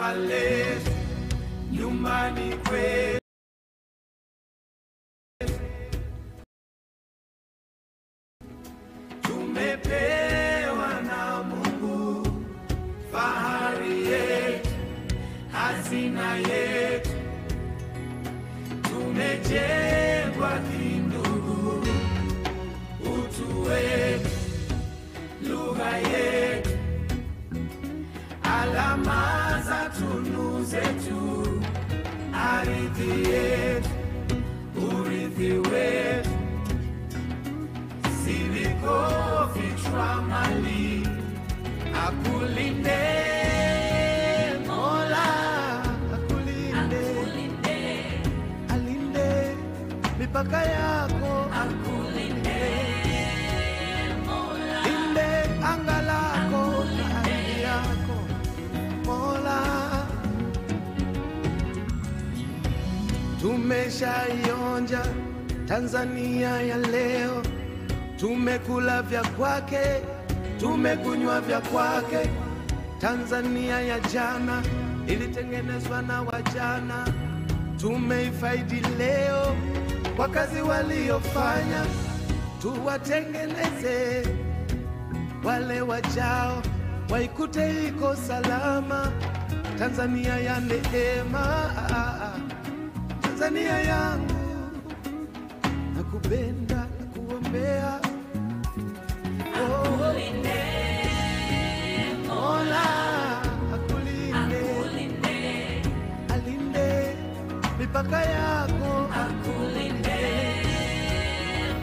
taifa letu, nyumbani kwetu. Tumepewa na Mungu fahari yetu, hazina yetu. Tumejengwa kindugu, utu wetu, lugha yetu, alama za tunu zetu, ardhi yetu, urithi wetu, zilikofichwa mali. Akulinde Mola, akulinde, alinde mipaka yako, akulinde Mola, linde anga lako na ardhi yako Mola. Tumeshaionja Tanzania ya leo, tumekula vya kwake, tumekunywa vya kwake. Tanzania ya jana ilitengenezwa na wajana, tumeifaidi leo kwa kazi waliofanya. Tuwatengeneze wale wajao, waikute iko salama. Tanzania ya neema, Tanzania yangu, nakupenda, nakuombea. Akulinde Mola, akulinde, alinde mipaka yako, akulinde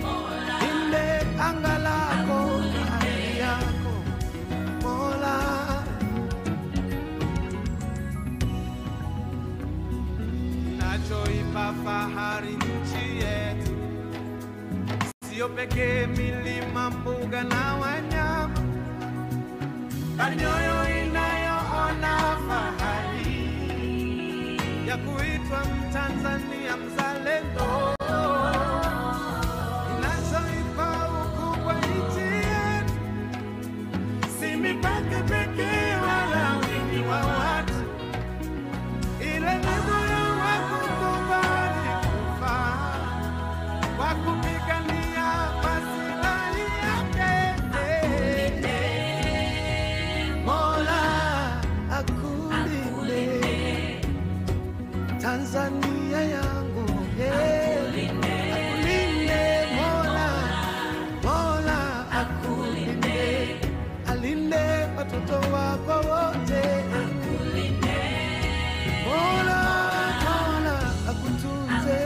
Mola, linde anga lako na ardhi yako Mola. Nachoipa fahari nchi yetu, sio pekee milima, mbuga na wanyama, bali mioyo inayoona fahari ya kuitwa Mtanzania mzalendo. Inachoipa ukubwa nchi yetu, si mipaka pekee wala wingi wa watu, ile ni moyo wa kukubali kufa, wa kupigania maslahi yake. Mola, akulinde Tanzania yangu, akulinde Mola, Mola akulinde, alinde watoto wako wote, Mola, Mola akutunze,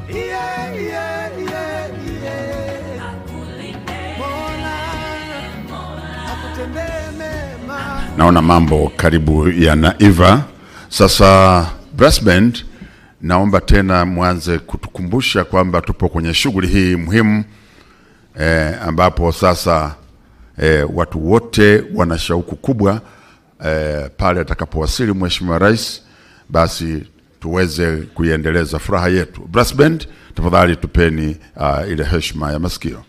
yeah, yeah, yeah, yeah. Mola akutendee mema. Naona mambo karibu yanaiva. Sasa brass band, naomba tena mwanze kutukumbusha kwamba tupo kwenye shughuli hii muhimu, ambapo sasa watu wote wana shauku kubwa pale atakapowasili Mheshimiwa Rais, basi tuweze kuiendeleza furaha yetu. Brass band, tafadhali tupeni ile heshima ya masikio.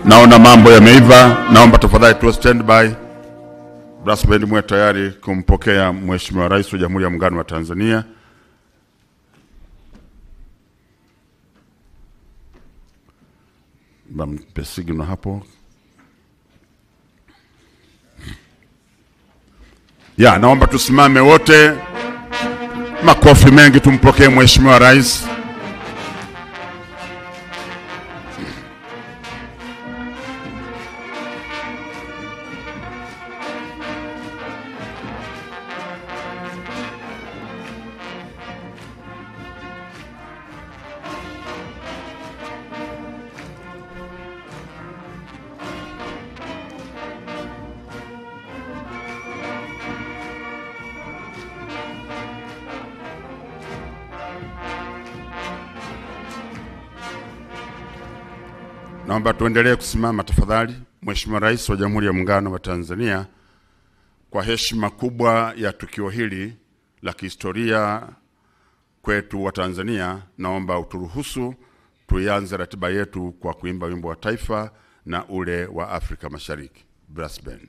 Naona mambo yameiva. Naomba tafadhali tu standby. Brass band mwe tayari kumpokea Mheshimiwa Rais wa Jamhuri ya Muungano wa Tanzania. Mpe signal hapo. Ya, naomba tusimame wote. Makofi mengi tumpokee Mheshimiwa Rais. Naomba tuendelee kusimama tafadhali. Mheshimiwa Rais wa Jamhuri ya Muungano wa Tanzania, kwa heshima kubwa ya tukio hili la kihistoria kwetu wa Tanzania, naomba uturuhusu tuianze ratiba yetu kwa kuimba wimbo wa taifa na ule wa Afrika Mashariki. Brass band.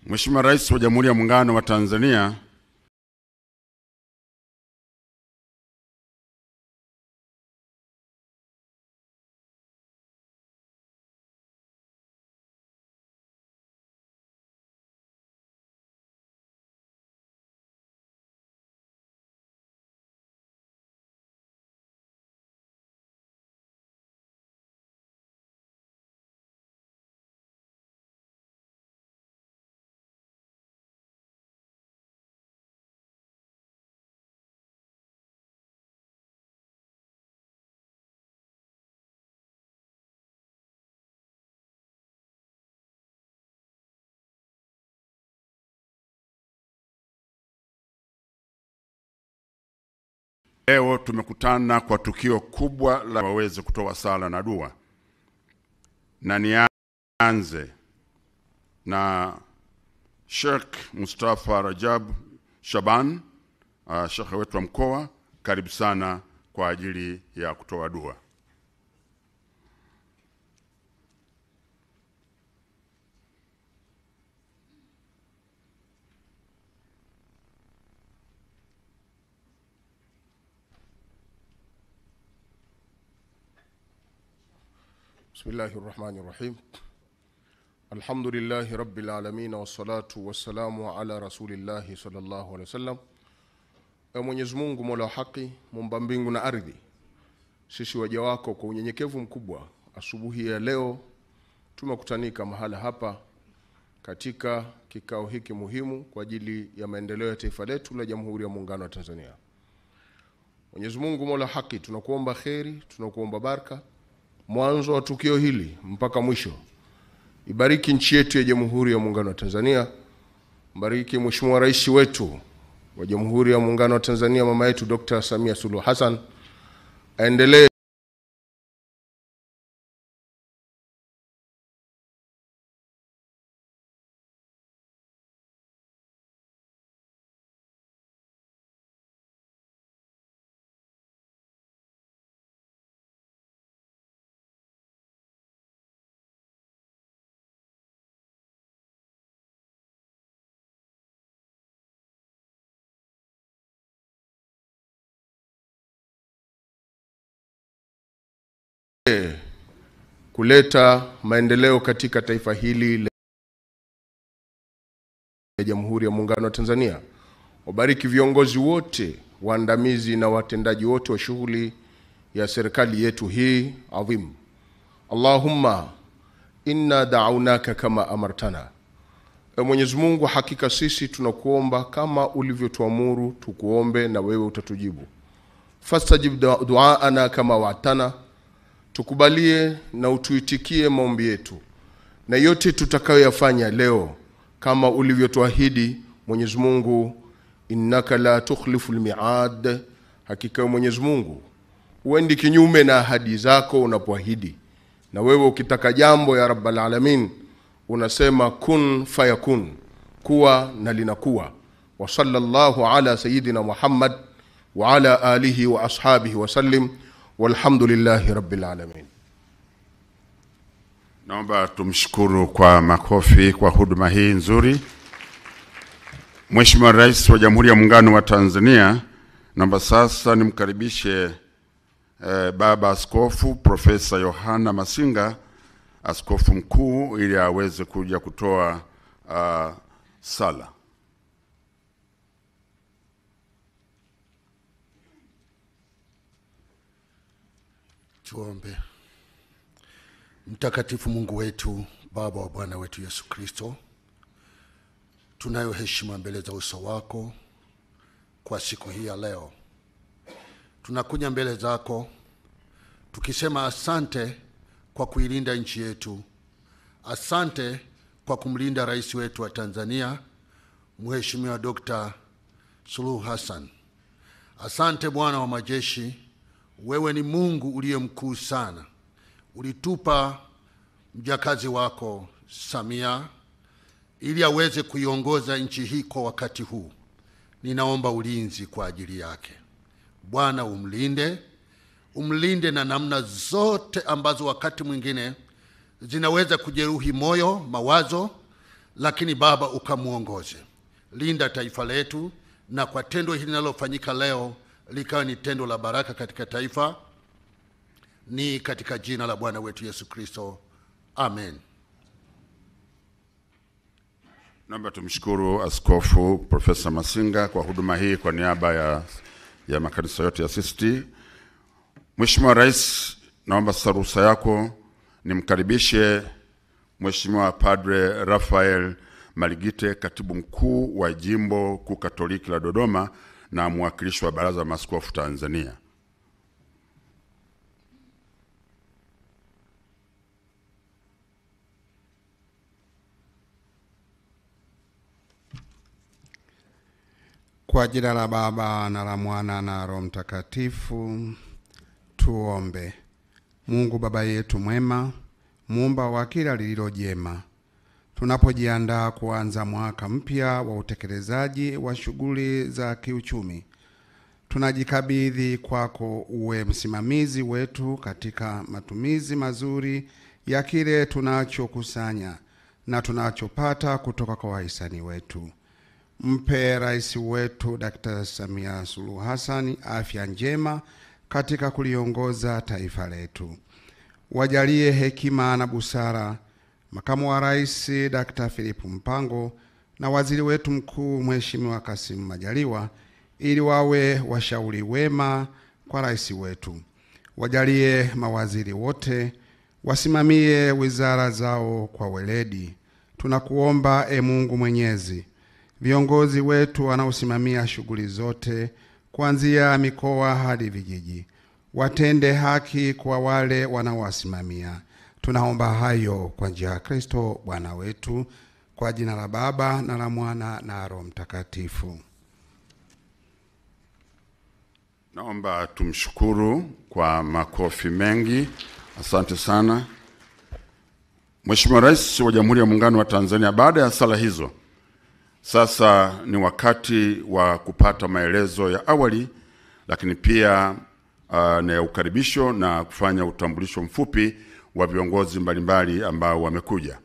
Mheshimiwa Rais wa Jamhuri ya Muungano wa Tanzania, Leo tumekutana kwa tukio kubwa la waweze kutoa sala na dua, na nianze na Sheikh Mustafa Rajab Shaban, Sheikh wetu wa mkoa. Karibu sana kwa ajili ya kutoa dua. بسم الله الرحمن الرحيم. الحمد لله رب العالمين والصلاة والسلام على رسول الله صلى الله عليه وسلم. Mwenyezi Mungu Mola wa haki, muumba mbingu na ardhi, sisi waja wako kwa unyenyekevu mkubwa, asubuhi ya leo tumekutanika mahala hapa katika kikao hiki muhimu kwa ajili ya maendeleo ya taifa letu la Jamhuri ya Muungano wa Tanzania. Mwenyezi Mungu Mola wa haki, tunakuomba kheri, tunakuomba baraka mwanzo wa tukio hili mpaka mwisho. Ibariki nchi yetu ya Jamhuri ya Muungano wa Tanzania. Mbariki Mheshimiwa Rais wetu wa Jamhuri ya Muungano wa Tanzania, mama yetu Dr. Samia Suluhu Hassan. Aendelee kuleta maendeleo katika taifa hili la Jamhuri ya Muungano wa Tanzania. Wabariki viongozi wote, waandamizi na watendaji wote wa shughuli ya serikali yetu hii adhim. Allahumma inna da'awnaka kama amartana. Mwenyezi Mungu, hakika sisi tunakuomba kama ulivyotuamuru tukuombe, na wewe utatujibu. Fastajib du'aana kama wa'tana. Tukubalie na utuitikie maombi yetu, na yote tutakayoyafanya leo kama ulivyotuahidi. Mwenyezi Mungu, innaka la tukhlifu al-mi'ad. Hakika Mwenyezi Mungu uendi kinyume na ahadi zako unapoahidi, na wewe ukitaka jambo ya Rabbal Alamin unasema kun fayakun, kuwa na linakuwa. Wa sallallahu ala sayyidina Muhammad wa ala alihi wa ashabihi wa sallim. Walhamdulillahi rabbil alamin. Naomba tumshukuru kwa makofi kwa huduma hii nzuri. Mheshimiwa Rais wa Jamhuri ya Muungano wa Tanzania, naomba sasa nimkaribishe Baba Askofu Profesa Yohana Masinga, Askofu Mkuu, ili aweze kuja kutoa sala. Tuombe. Mtakatifu Mungu wetu, Baba wa Bwana wetu Yesu Kristo, tunayo heshima mbele za uso wako kwa siku hii ya leo. Tunakuja mbele zako tukisema asante kwa kuilinda nchi yetu. Asante kwa kumlinda rais wetu wa Tanzania, Mheshimiwa Dr. Suluhu Hassan. Asante Bwana wa majeshi, wewe ni Mungu uliye mkuu sana. Ulitupa mjakazi wako Samia ili aweze kuiongoza nchi hii kwa wakati huu. Ninaomba ulinzi kwa ajili yake. Bwana umlinde na namna zote ambazo wakati mwingine zinaweza kujeruhi moyo, mawazo, lakini Baba ukamuongoze. Linda taifa letu, na kwa tendo hili linalofanyika leo likawa ni tendo la baraka katika taifa. Ni katika jina la Bwana wetu Yesu Kristo. Amen. Naomba tumshukuru Askofu Profesa Masinga kwa huduma hii kwa niaba ya makanisa yote ya CCT. Mheshimiwa Rais, naomba sasa ruhusa yako nimkaribishe Mheshimiwa Padre 𝒓𝒊𝒂𝒂, Katibu Mkuu wa Jimbo Kuu Katoliki la Dodoma na mwakilishi wa Baraza la Maaskofu Tanzania. Kwa Kwa jina la Baba na la Mwana na Roho Mtakatifu, tuombe. Mungu Baba yetu mwema, muumba wa kila lililo jema, tunapojiandaa kuanza mwaka mpya wa utekelezaji wa shughuli za kiuchumi, tunajikabidhi kwako uwe msimamizi wetu katika matumizi mazuri ya kile tunachokusanya na tunachopata kutoka kwa wahisani wetu. Mpe rais wetu Dr. Samia Suluhu Hassan afya njema katika kuliongoza taifa letu. Wajalie hekima na busara makamu wa rais Dr. Philip Mpango na waziri wetu mkuu Mheshimiwa Kassim Majaliwa, ili wawe washauri wema kwa rais wetu. Wajalie mawaziri wote wasimamie wizara zao kwa weledi. Tunakuomba Mungu Mwenyezi, viongozi wetu wanaosimamia shughuli zote kuanzia mikoa hadi vijiji, watende haki kwa wale wanaowasimamia. Tunaomba hayo kwa njia ya Kristo Bwana wetu, kwa jina la Baba na la Mwana na Roho Mtakatifu. Naomba tumshukuru kwa makofi mengi. Asante sana. Mheshimiwa Rais wa Jamhuri ya Muungano wa Tanzania, baada ya sala hizo, sasa ni wakati wa kupata maelezo ya awali, lakini pia na ya ukaribisho na kufanya utambulisho mfupi wa viongozi mbalimbali ambao wamekuja.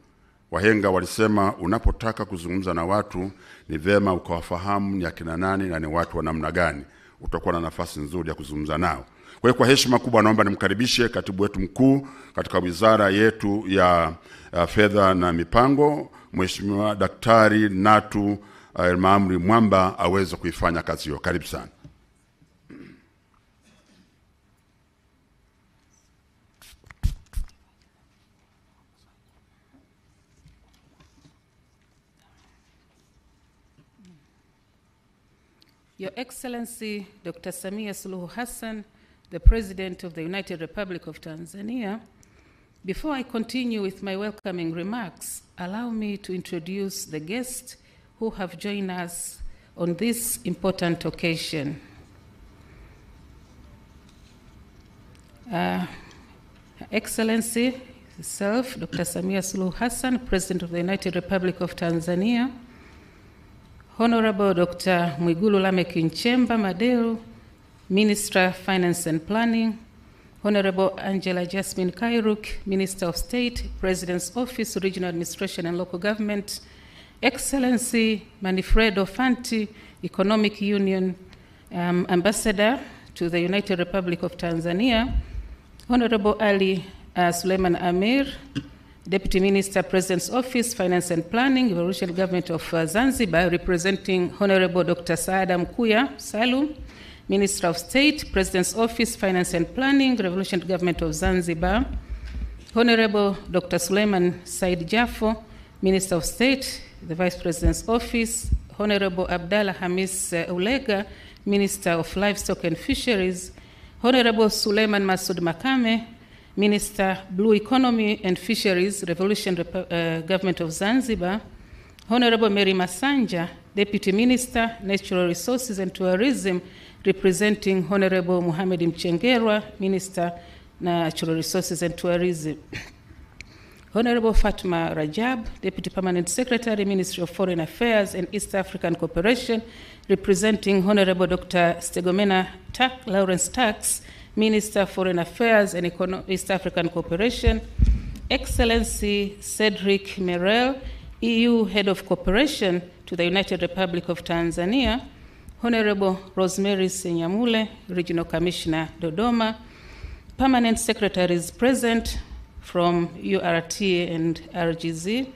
Wahenga walisema unapotaka kuzungumza na watu ni vema ukawafahamu ni akina nani na ni watu wa namna gani. Utakuwa na nafasi nzuri ya kuzungumza nao. Kwa hiyo kwa heshima kubwa naomba nimkaribishe katibu wetu mkuu katika wizara yetu ya fedha na mipango, Mheshimiwa Daktari Natu Maamri Mwamba, aweze kuifanya kazi hiyo. Karibu sana. Your Excellency Dr. Samia Suluhu Hassan, the President of the United Republic of Tanzania, before I continue with my welcoming remarks, allow me to introduce the guests who have joined us on this important occasion. Excellency herself, Dr. Samia Suluhu Hassan, President of the United Republic of Tanzania, Honorable Dr. Mwigulu Lameck Nchemba Madelu, Minister of Finance and Planning, Honorable Angela Jasmine Kairuk, Minister of State, President's Office, Regional Administration and Local Government, Excellency Manfredo Fanti, Economic Union Ambassador to the United Republic of Tanzania, Honorable Ali Suleiman Amir, Deputy Minister, President's Office, Finance and Planning, Revolutionary Government of Zanzibar, representing Honorable Dr. Saada Mkuya Salum, Minister of State, President's Office, Finance and Planning, Revolutionary Government of Zanzibar, Honorable Dr. Suleiman Said Jafo, Minister of State, the Vice President's Office, Honorable Abdallah Hamis Ulega, Minister of Livestock and Fisheries, Honorable Suleiman Masoud Makame, Minister, Blue Economy and Fisheries, Revolutionary Government of Zanzibar, Honorable Mary Masanja, Deputy Minister, Natural Resources and Tourism, representing Honorable Mohamed Mchengerwa, Minister, Natural Resources and Tourism. Honorable Fatma Rajab, Deputy Permanent Secretary, Ministry of Foreign Affairs and East African Cooperation, representing Honorable Dr. Stegomena Lawrence Tax, Minister, Foreign Affairs and East African Cooperation, Excellency Cedric Merel, EU Head of Cooperation to the United Republic of Tanzania, Honorable Rosemary Senyamule, Regional Commissioner, Dodoma, Permanent Secretaries present from URT and RGZ,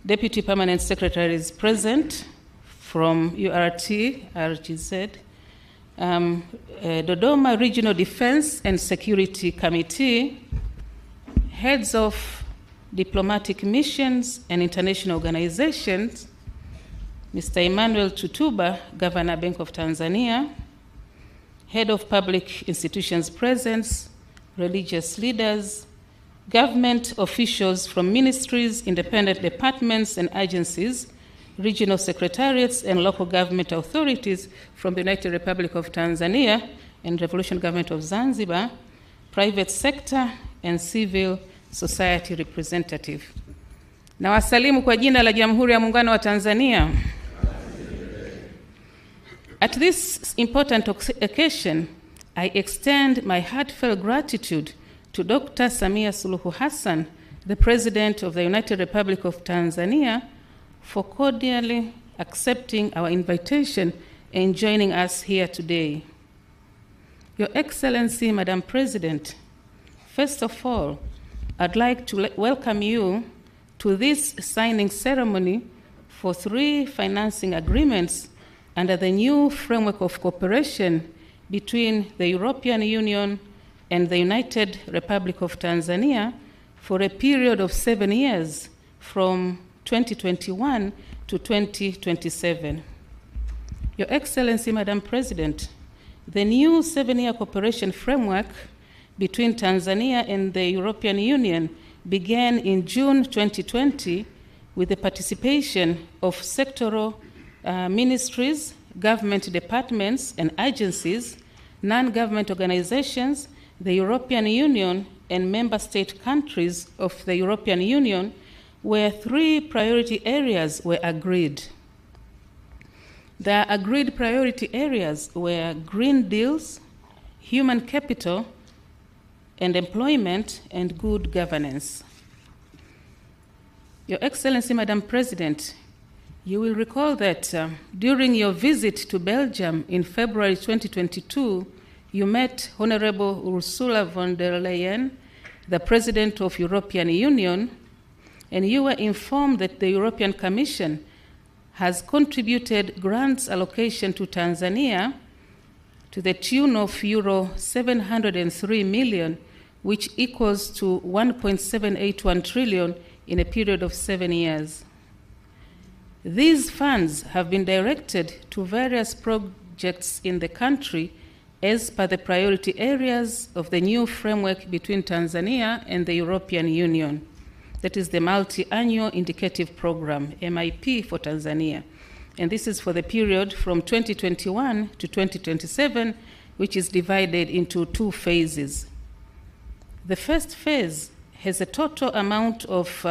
Deputy Permanent Secretaries present from URT, RGZ, Dodoma Regional Defense and Security Committee, heads of diplomatic missions and international organizations, Mr. Emmanuel Tutuba, Governor Bank of Tanzania, head of public institutions presence, religious leaders, government officials from ministries, independent departments and agencies, regional secretariats, and local government authorities from the United Republic of Tanzania and Revolution Government of Zanzibar, private sector, and civil society representative. Na wasalimu kwa jina la Jamhuri ya Muungano wa Tanzania. At this important occasion, I extend my heartfelt gratitude to Dr. Samia Suluhu Hassan, the President of the United Republic of Tanzania, for cordially accepting our invitation and joining us here today. Your Excellency, Madam President, first of all, I'd like to welcome you to this signing ceremony for 3 financing agreements under the new framework of cooperation between the European Union and the United Republic of Tanzania for a period of 7 years from 2021 to 2027. Your Excellency, Madam President, the new 7-year cooperation framework between Tanzania and the European Union began in June 2020 with the participation of sectoral ministries, government departments and agencies, non-government organizations, the European Union, and member state countries of the European Union, where 3 priority areas were agreed. The agreed priority areas were green deals, human capital, and employment, and good governance. Your Excellency, Madam President, you will recall that during your visit to Belgium in February 2022, you met Honorable Ursula von der Leyen, the President of the European Union, and you were informed that the European Commission has contributed grants allocation to Tanzania to the tune of euro 703 million, which equals to 1.781 trillion in a period of 7 years. These funds have been directed to various projects in the country as per the priority areas of the new framework between Tanzania and the European Union. That is the Multi-Annual Indicative Program, MIP, for Tanzania. And this is for the period from 2021 to 2027, which is divided into 2 phases. The first phase has a total amount of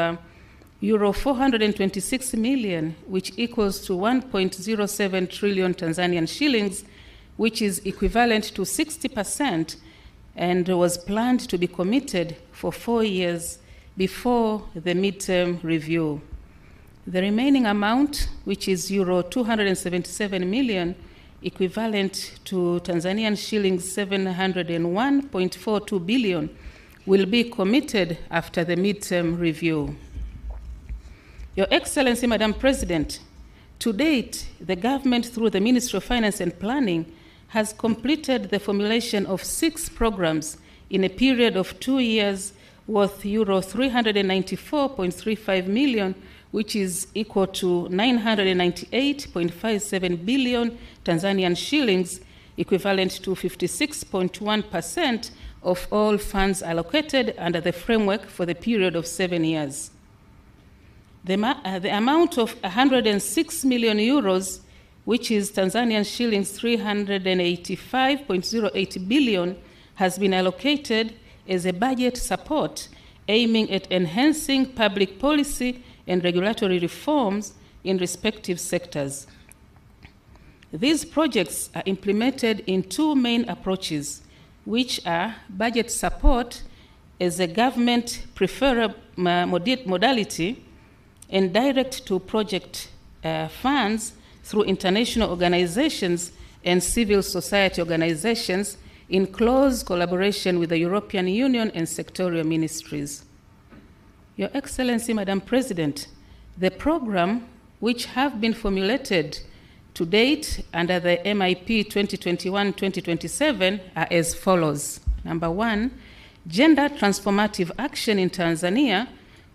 euro 426 million, which equals to 1.07 trillion Tanzanian shillings, which is equivalent to 60%, and was planned to be committed for 4 years before the midterm review. The remaining amount, which is euro 277 million, equivalent to Tanzanian shillings 701.42 billion, will be committed after the midterm review. Your Excellency, Madam President, to date, the government, through the Ministry of Finance and Planning, has completed the formulation of 6 programs in a period of 2 years worth euro 394.35 million, which is equal to 998.57 billion Tanzanian shillings, equivalent to 56.1% of all funds allocated under the framework for the period of 7 years. The amount of 106 million euros, which is Tanzanian shillings 385.08 billion, has been allocated as a budget support aiming at enhancing public policy and regulatory reforms in respective sectors. These projects are implemented in 2 main approaches, which are budget support as a government preferred modality and direct to project funds through international organizations and civil society organizations in close collaboration with the European Union and sectorial ministries. Your Excellency, Madam President, the program which have been formulated to date under the MIP 2021-2027 are as follows. Number 1, gender transformative action in Tanzania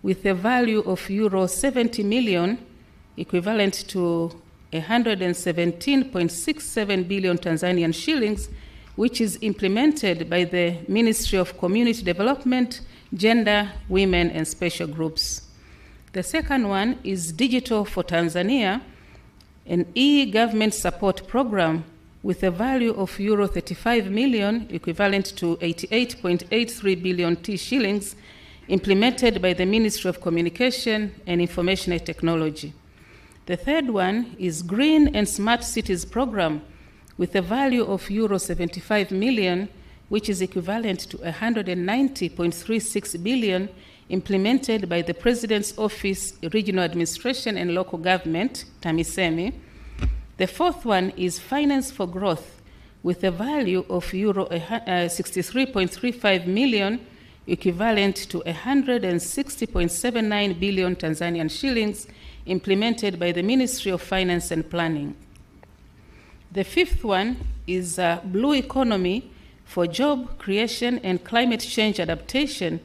with a value of euro 70 million, equivalent to 117.67 billion Tanzanian shillings, which is implemented by the Ministry of Community Development, Gender, Women, and Special Groups. The second one is Digital for Tanzania, an e-government support program with a value of euro 35 million, equivalent to 88.83 billion T shillings, implemented by the Ministry of Communication and Information Technology. The third one is Green and Smart Cities program with a value of euro 75 million, which is equivalent to 190.36 billion, implemented by the President's Office, Regional Administration and Local Government, TAMISEMI. The fourth one is Finance for Growth with a value of euro 63.35 million, equivalent to 160.79 billion Tanzanian shillings, implemented by the Ministry of Finance and Planning. The fifth one is Blue Economy for Job Creation and Climate Change Adaptation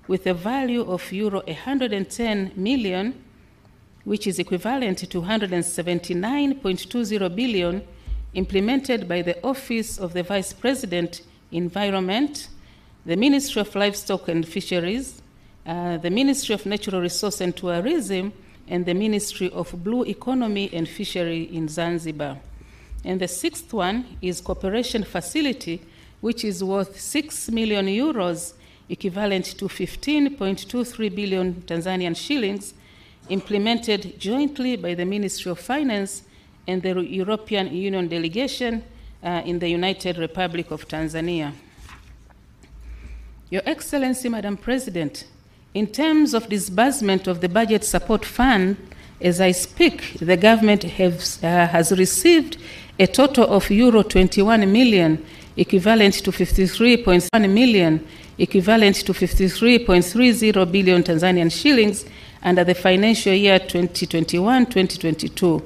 with a value of euro 110 million, which is equivalent to 179.20 billion, implemented by the Office of the Vice President, Environment, the Ministry of Livestock and Fisheries, the Ministry of Natural Resources and Tourism, and the Ministry of Blue Economy and Fishery in Zanzibar. And the sixth one is Cooperation Facility, which is worth 6 million euros, equivalent to 15.23 billion Tanzanian shillings, implemented jointly by the Ministry of Finance and the European Union delegation in the United Republic of Tanzania. Your Excellency, Madam President, in terms of disbursement of the Budget Support Fund, as I speak, the government has received a total of euro 21 million, equivalent to 53.1 million, equivalent to 53.30 billion Tanzanian shillings under the financial year 2021-2022.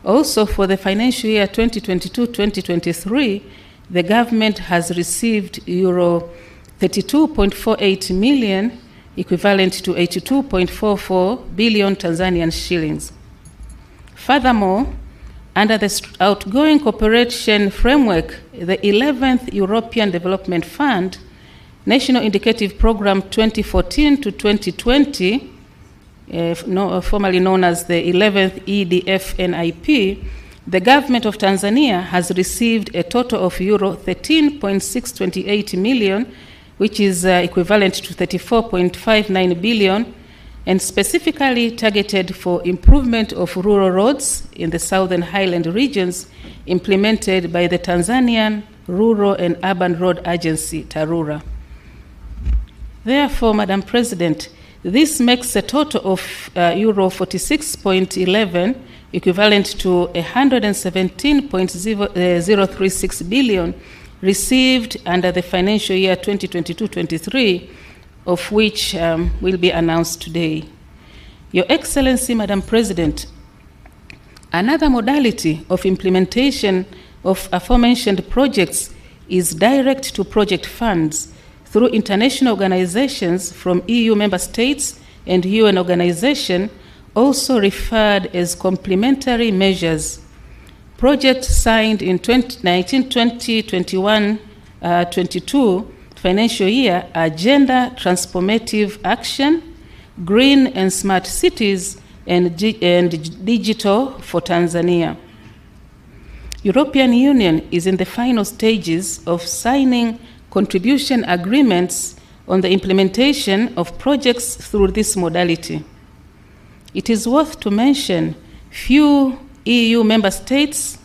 Also, for the financial year 2022-2023, the government has received euro 32.48 million, equivalent to 82.44 billion Tanzanian shillings. Furthermore, under the outgoing cooperation framework, the 11th European Development Fund, National Indicative Program 2014 to 2020, formerly known as the 11th EDF NIP, the government of Tanzania has received a total of euro 13.628 million, which is equivalent to 34.59 billion, and specifically targeted for improvement of rural roads in the Southern Highland regions, implemented by the Tanzanian Rural and Urban Road Agency, TARURA. Therefore, Madam President, this makes a total of euro 46.11, equivalent to 117.036 billion, received under the financial year 2022-23, of which will be announced today. Your Excellency, Madam President, another modality of implementation of aforementioned projects is direct to project funds through international organizations from EU member states and UN organization, also referred as complementary measures. Projects signed in 2019-2021-22 financial year are Gender Transformative Action, Green and Smart Cities, and Digital for Tanzania. European Union is in the final stages of signing contribution agreements on the implementation of projects through this modality. It is worth to mention few EU member states,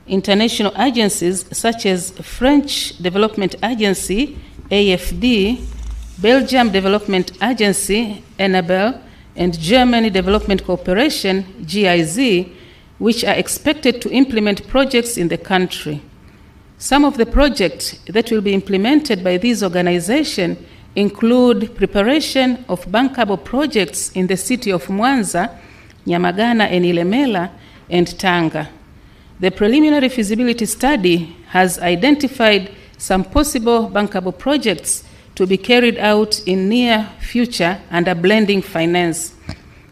international agencies such as French Development Agency, AFD, Belgium Development Agency, ENABEL, and Germany Development Cooperation, GIZ, which are expected to implement projects in the country. Some of the projects that will be implemented by these organizations include preparation of bankable projects in the city of Mwanza, Nyamagana, and Ilemela, and Tanga. The preliminary feasibility study has identified some possible bankable projects to be carried out in near future under blending finance.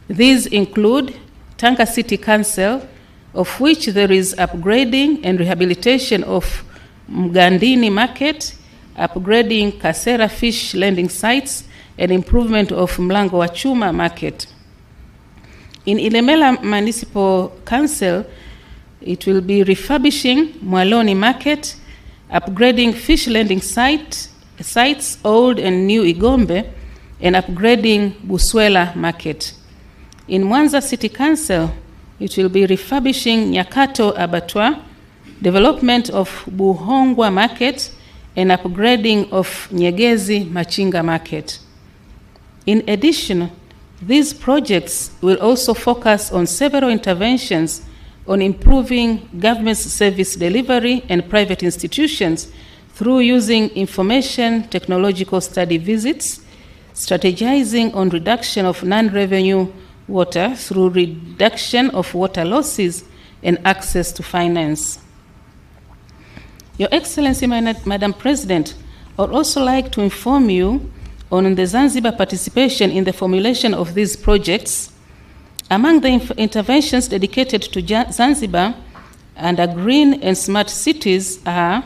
These include Tanga City Council, of which there is upgrading and rehabilitation of Mgandini Market, upgrading Kasera fish landing sites, and improvement of Mlango wa Chuma Market. In Ilemela Municipal Council, it will be refurbishing Mwaloni Market, upgrading fish landing sites, old and new Igombe, and upgrading Buswela Market. In Mwanza City Council, it will be refurbishing Nyakato Abattoir, development of Buhongwa Market, and upgrading of Nyegezi Machinga Market. In addition, these projects will also focus on several interventions on improving government service delivery and private institutions through using information technological study visits, strategizing on reduction of non-revenue water through reduction of water losses and access to finance. Your Excellency, Madam President, I would also like to inform you on the Zanzibar participation in the formulation of these projects. Among the interventions dedicated to Zanzibar under green and smart cities are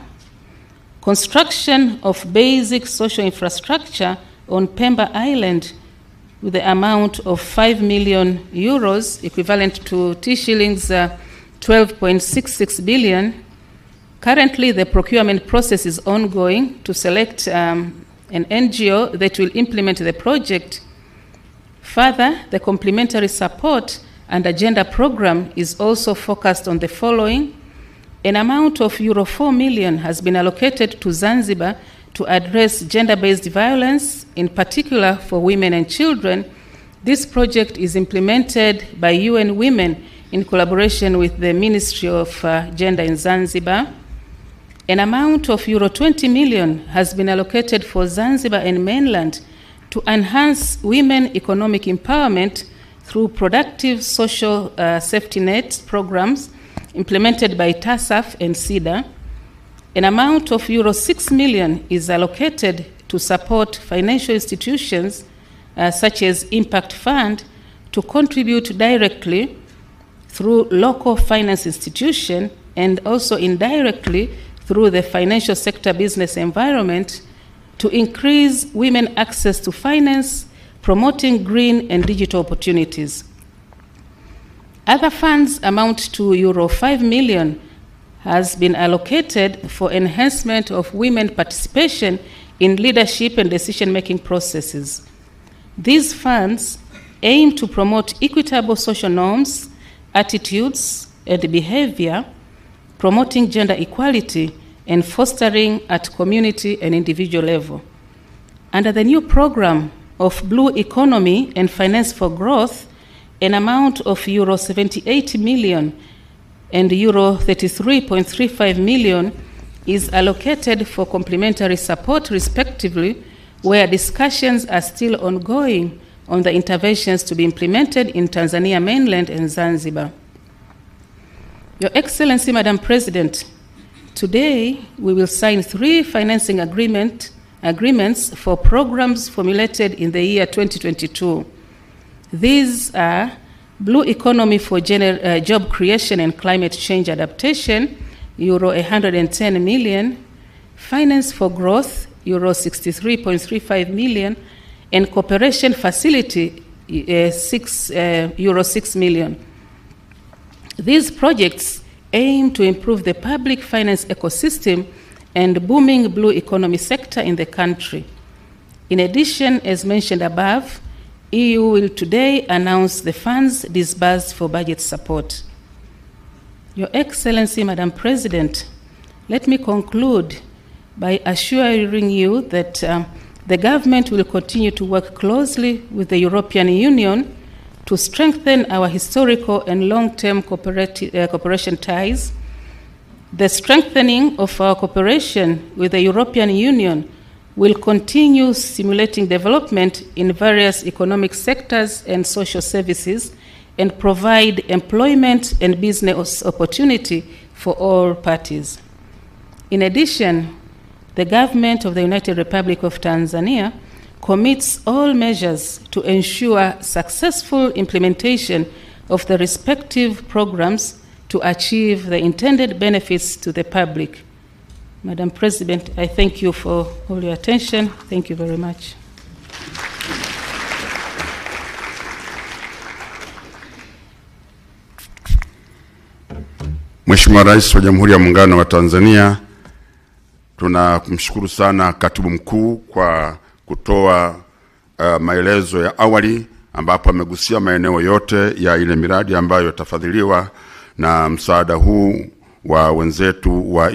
construction of basic social infrastructure on Pemba Island with the amount of 5 million euros, equivalent to T-shillings 12.66 billion. Currently, the procurement process is ongoing to select an NGO that will implement the project. Further, the complementary support and agenda program is also focused on the following. An amount of euro 4 million has been allocated to Zanzibar to address gender-based violence, in particular for women and children. This project is implemented by UN Women in collaboration with the Ministry of Gender in Zanzibar. An amount of euro 20 million has been allocated for Zanzibar and mainland to enhance women economic empowerment through productive social safety net programs implemented by TASAF and SIDA. An amount of euro 6 million is allocated to support financial institutions such as Impact Fund to contribute directly through local finance institution and also indirectly through the financial sector business environment to increase women access to finance, promoting green and digital opportunities. Other funds amount to euro 5 million has been allocated for enhancement of women participation in leadership and decision-making processes. These funds aim to promote equitable social norms, attitudes, and behavior, promoting gender equality, and fostering at community and individual level. Under the new program of Blue Economy and Finance for Growth, an amount of euro 78 million and euro 33.35 million is allocated for complementary support respectively, where discussions are still ongoing on the interventions to be implemented in Tanzania mainland and Zanzibar. Your Excellency, Madam President, today we will sign 3 financing agreements for programs formulated in the year 2022. These are Blue Economy for Job Creation and Climate Change Adaptation, euro 110 million, Finance for Growth, euro 63.35 million, and Cooperation Facility, euro 6 million. These projects aim to improve the public finance ecosystem and booming blue economy sector in the country. In addition, as mentioned above, EU will today announce the funds disbursed for budget support. Your Excellency, Madam President, let me conclude by assuring you that the government will continue to work closely with the European Union to strengthen our historical and long-term cooperation ties. The strengthening of our cooperation with the European Union will continue stimulating development in various economic sectors and social services and provide employment and business opportunity for all parties. In addition, the government of the United Republic of Tanzania commits all measures to ensure successful implementation of the respective programs to achieve the intended benefits to the public. Madam President, I thank you for all your attention. Thank you very much. Mheshimiwa Rais wa Jamhuri ya Muungano wa Tanzania, tunamshukuru sana Katibu Mkuu kwa kutoa maelezo ya awali ambapo amegusia maeneo yote ya ile miradi ambayo yatafadhiliwa na msaada huu wa wenzetu wa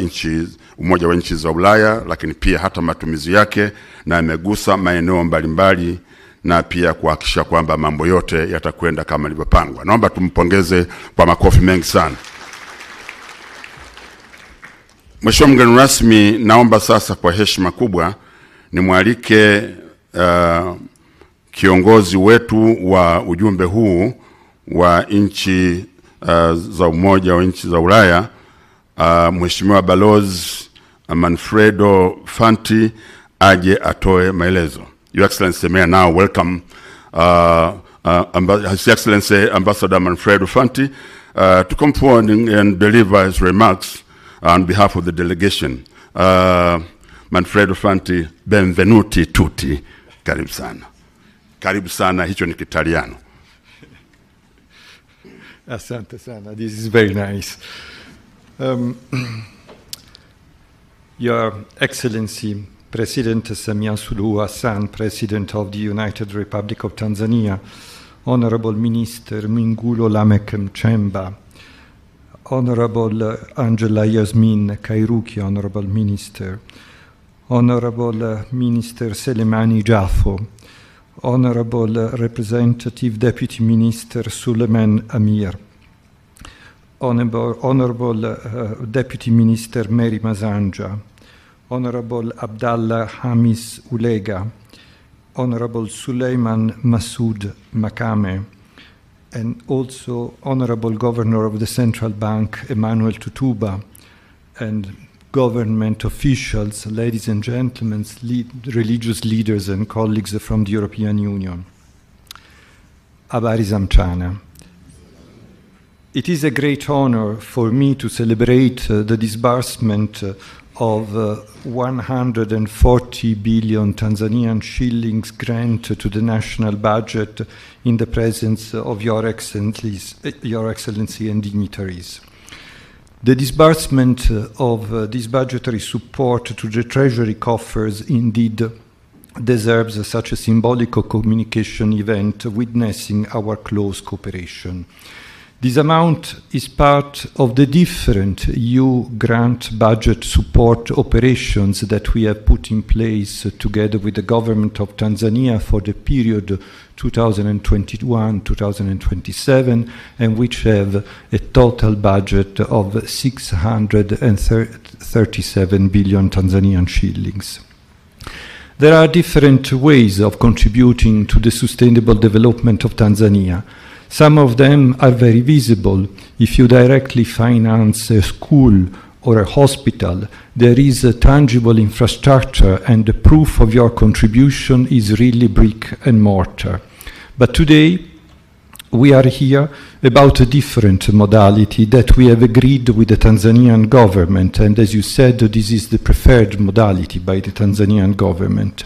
Umoja wa Nchi za Ulaya, lakini pia hata matumizi yake, na amegusa maeneo mbalimbali na pia kuhakikisha kwamba mambo yote yatakwenda kama yalivyopangwa. Naomba tumpongeze kwa makofi mengi sana. Mheshimiwa mgeni rasmi, naomba sasa kwa heshima kubwa nimwalike kiongozi wetu wa ujumbe huu wa nchi za Umoja wa Nchi za Ulaya, Mheshimiwa Balozi Manfredo Fanti, aje atoe maelezo. Your Excellency, may I now welcome His Excellency Ambassador Manfredo Fanti to come forward and deliver his remarks on behalf of the delegation. Manfredo Fanti, benvenuti tutti. Karibu sana. Karibu sana, hicho ni Kitaliano. Asante sana. This is very nice. Your Excellency, President Samia Suluhu Hassan, President of the United Republic of Tanzania, Honorable Minister Mwigulu Lameck Nchemba, Honorable Angela Yasmin Kairuki, Honorable Minister, Honorable Minister Selemani Jaffo, Honorable Representative Deputy Minister Suleiman Amir, Honorable Deputy Minister Mary Masanja, Honorable Abdallah Hamis Ulega, Honorable Suleiman Masoud Makame, and also Honorable Governor of the Central Bank Emmanuel Tutuba, and government officials, ladies and gentlemen, religious leaders and colleagues from the European Union. Habari za mchana. It is a great honor for me to celebrate the disbursement of 140 billion Tanzanian shillings grant to the national budget in the presence of Your Excellency and dignitaries. The disbursement of this budgetary support to the Treasury coffers indeed deserves such a symbolic communication event witnessing our close cooperation. This amount is part of the different EU grant budget support operations that we have put in place together with the government of Tanzania for the period 2021-2027, and which have a total budget of 637 billion Tanzanian shillings. There are different ways of contributing to the sustainable development of Tanzania. Some of them are very visible. If you directly finance a school or a hospital, there is a tangible infrastructure, and the proof of your contribution is really brick and mortar. But today, we are here about a different modality that we have agreed with the Tanzanian government, and as you said, this is the preferred modality by the Tanzanian government.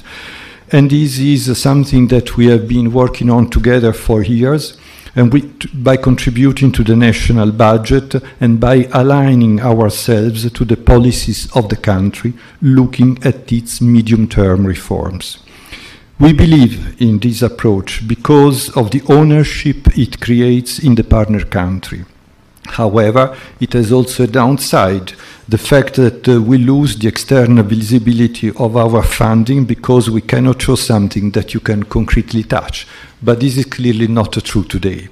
And this is something that we have been working on together for years, and by contributing to the national budget and by aligning ourselves to the policies of the country, looking at its medium-term reforms. We believe in this approach because of the ownership it creates in the partner country. However, it has also a downside, the fact that we lose the external visibility of our funding because we cannot show something that you can concretely touch. But this is clearly not true today.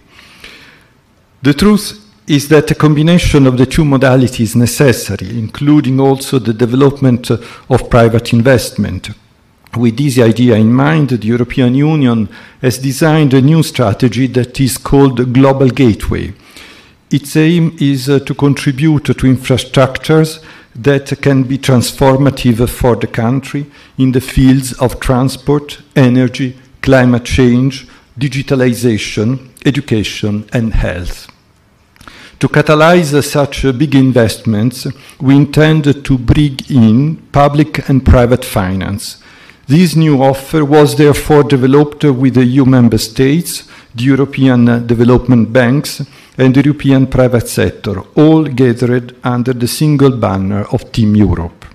The truth is that a combination of the two modalities is necessary, including also the development of private investment. With this idea in mind, the European Union has designed a new strategy that is called Global Gateway. Its aim is to contribute to infrastructures that can be transformative for the country in the fields of transport, energy, climate change, digitalization, education, and health. To catalyze such big investments, we intend to bring in public and private finance. This new offer was therefore developed with the EU member states, the European development banks, and the European private sector, all gathered under the single banner of Team Europe.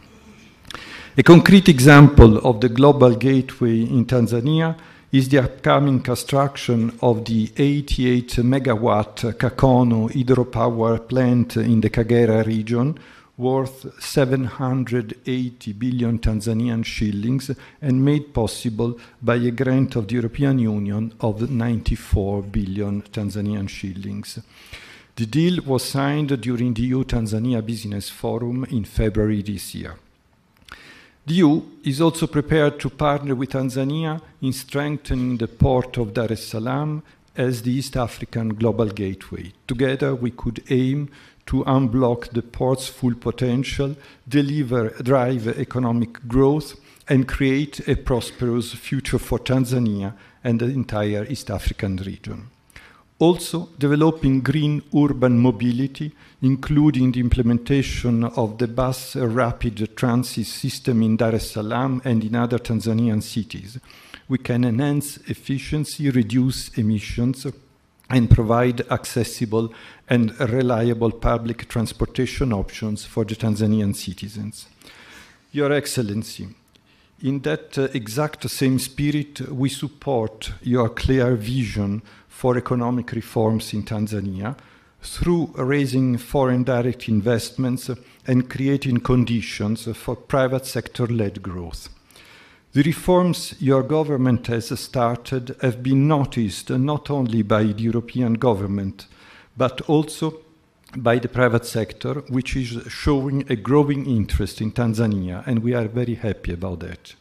A concrete example of the global gateway in Tanzania is the upcoming construction of the 88 megawatt Kakono hydropower plant in the Kagera region, worth 780 billion Tanzanian shillings and made possible by a grant of the European Union of 94 billion Tanzanian shillings. The deal was signed during the EU-Tanzania Business Forum in February this year. The EU is also prepared to partner with Tanzania in strengthening the port of Dar es Salaam as the East African global gateway. Together we could aim to unblock the port's full potential, drive economic growth, and create a prosperous future for Tanzania and the entire East African region. Also, developing green urban mobility, including the implementation of the bus rapid transit system in Dar es Salaam and in other Tanzanian cities. We can enhance efficiency, reduce emissions, and provide accessible and reliable public transportation options for the Tanzanian citizens. Your Excellency, in that exact same spirit, we support your clear vision for economic reforms in Tanzania through raising foreign direct investments and creating conditions for private sector-led growth. The reforms your government has started have been noticed not only by the European government, but also by the private sector, which is showing a growing interest in Tanzania, and we are very happy about that.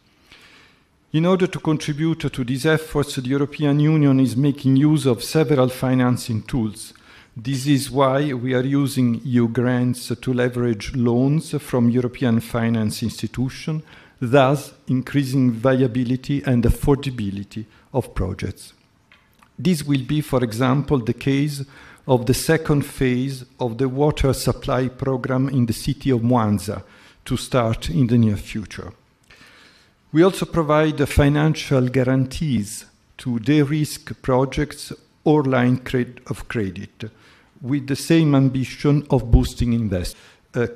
In order to contribute to these efforts, the European Union is making use of several financing tools. This is why we are using EU grants to leverage loans from European finance institutions, thus increasing viability and affordability of projects. This will be, for example, the case of the second phase of the water supply program in the city of MWANZA to start in the near future. We also provide financial guarantees to de-risk projects or line of credit with the same ambition of boosting investment.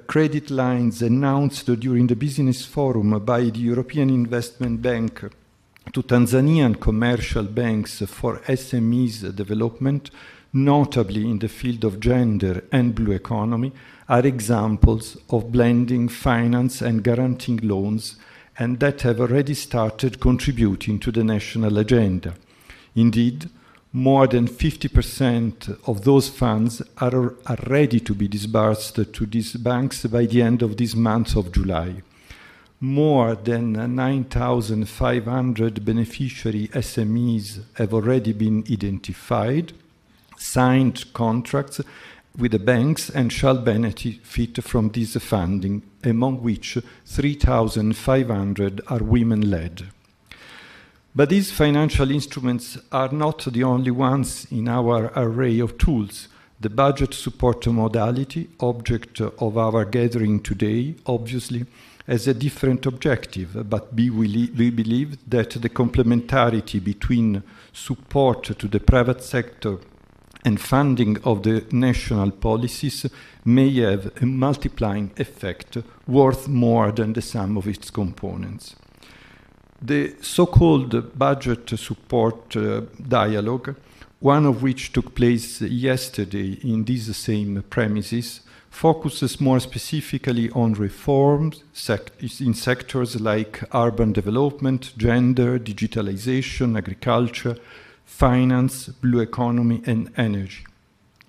Credit lines announced during the business forum by the European Investment Bank to Tanzanian commercial banks for SMEs development, notably in the field of gender and blue economy, are examples of blending finance and guaranteeing loans, and that have already started contributing to the national agenda. Indeed, more than 50% of those funds are ready to be disbursed to these banks by the end of this month of July. More than 9,500 beneficiary SMEs have already been identified, signed contracts with the banks, and shall benefit from this funding, among which 3,500 are women-led. But these financial instruments are not the only ones in our array of tools. The budget support modality, object of our gathering today, obviously has a different objective, but we believe that the complementarity between support to the private sector and funding of the national policies may have a multiplying effect worth more than the sum of its components. The so-called budget support dialogue, one of which took place yesterday in these same premises, focuses more specifically on reforms in sectors like urban development, gender, digitalization, agriculture, finance, blue economy, and energy.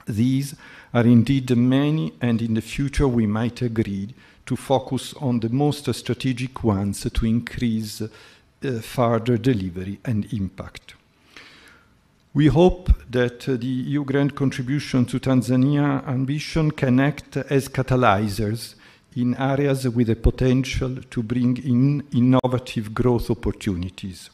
These are indeed many, and in the future we might agree to focus on the most strategic ones to increase further delivery and impact. We hope that the EU grant contribution to Tanzania ambition can act as catalyzers in areas with the potential to bring in innovative growth opportunities.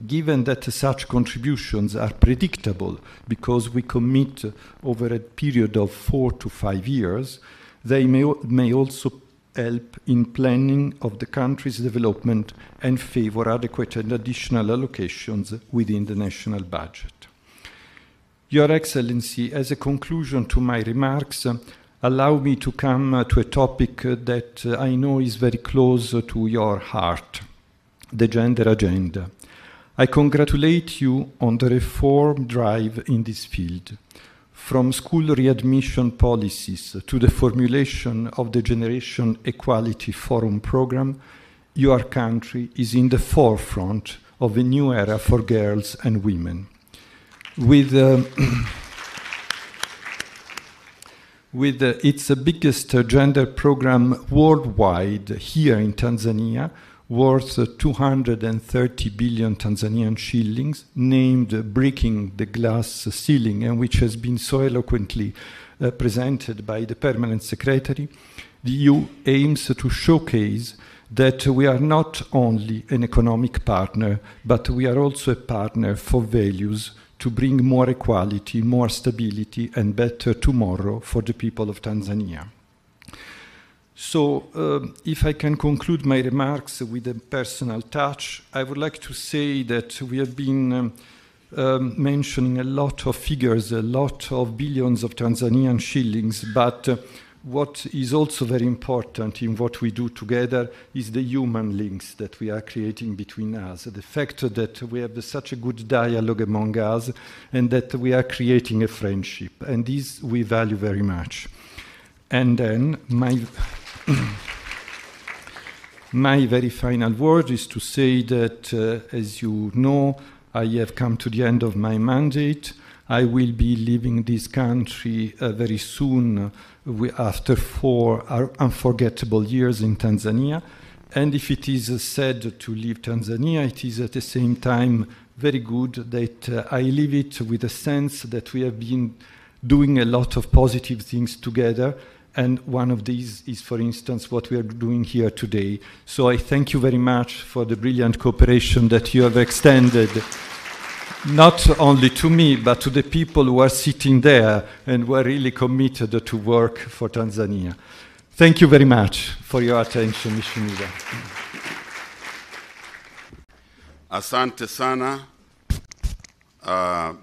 Given that such contributions are predictable because we commit over a period of 4 to 5 years, they may also help in planning of the country's development and favor adequate and additional allocations within the national budget. Your Excellency, as a conclusion to my remarks, allow me to come to a topic that I know is very close to your heart, the gender agenda. I congratulate you on the reform drive in this field. From school readmission policies to the formulation of the Generation Equality Forum program, your country is in the forefront of a new era for girls and women. With its biggest gender program worldwide here in Tanzania, worth 230 billion Tanzanian shillings, named Breaking the Glass Ceiling, and which has been so eloquently presented by the Permanent Secretary, the EU aims to showcase that we are not only an economic partner, but we are also a partner for values to bring more equality, more stability, and better tomorrow for the people of Tanzania. So, if I can conclude my remarks with a personal touch, I would like to say that we have been mentioning a lot of figures, a lot of billions of Tanzanian shillings, but what is also very important in what we do together is the human links that we are creating between us, the fact that we have such a good dialogue among us and that we are creating a friendship, and this we value very much. And then my very final word is to say that, as you know, I have come to the end of my mandate. I will be leaving this country very soon after 4 unforgettable years in Tanzania. And if it is sad to leave Tanzania, it is at the same time very good that I leave it with a sense that we have been doing a lot of positive things together. And one of these is, for instance, what we are doing here today. So I thank you very much for the brilliant cooperation that you have extended, not only to me, but to the people who are sitting there and who are really committed to work for Tanzania. Thank you very much for your attention, Mheshimiwa. Asante sana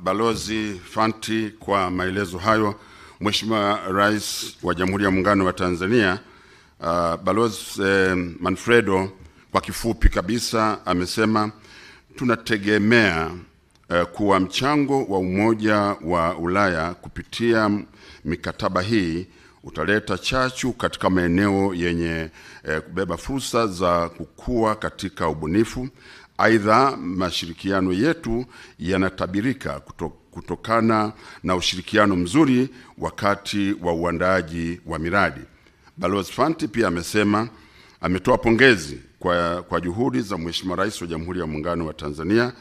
Balozi Fanti kwa maelezo hayo. Mheshimiwa Rais wa Jamhuri ya Muungano wa Tanzania, Balozi Manfredo kwa kifupi kabisa amesema tunategemea kuwa mchango wa Umoja wa Ulaya kupitia mikataba hii utaleta chachu katika maeneo yenye kubeba fursa za kukua katika ubunifu. Aidha, mashirikiano yetu yanatabirika kutokana na ushirikiano mzuri wakati wa uandaaji wa miradi. Balozi Fanti pia amesema ametoa pongezi kwa juhudi za Mheshimiwa Rais wa Jamhuri ya Muungano wa Tanzania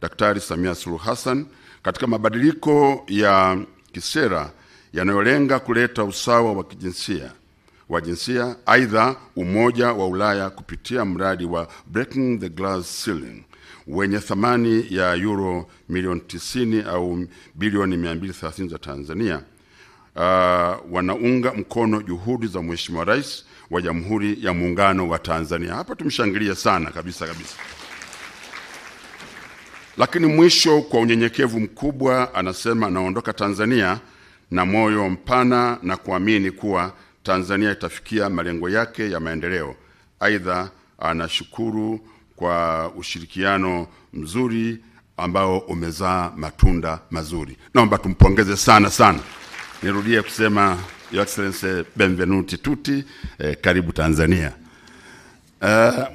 Daktari Samia Suluhu Hassan katika mabadiliko ya kisera yanayolenga kuleta usawa wa jinsia. Aidha, Umoja wa Ulaya kupitia mradi wa Breaking the Glass Ceiling wenye thamani ya euro milioni 90 au bilioni 230 za Tanzania wanaunga mkono juhudi za Mheshimiwa Rais wa Jamhuri ya Muungano wa Tanzania. Hapa tumshangilie sana kabisa. Lakini mwisho, kwa unyenyekevu mkubwa, anasema anaondoka Tanzania na moyo mpana na kuamini kuwa Tanzania itafikia malengo yake ya maendeleo. Aidha, anashukuru kwa ushirikiano mzuri ambao umezaa matunda mazuri. Naomba tumpongeze sana. Nirudie kusema Your Excellency, benvenuti tutti, karibu Tanzania.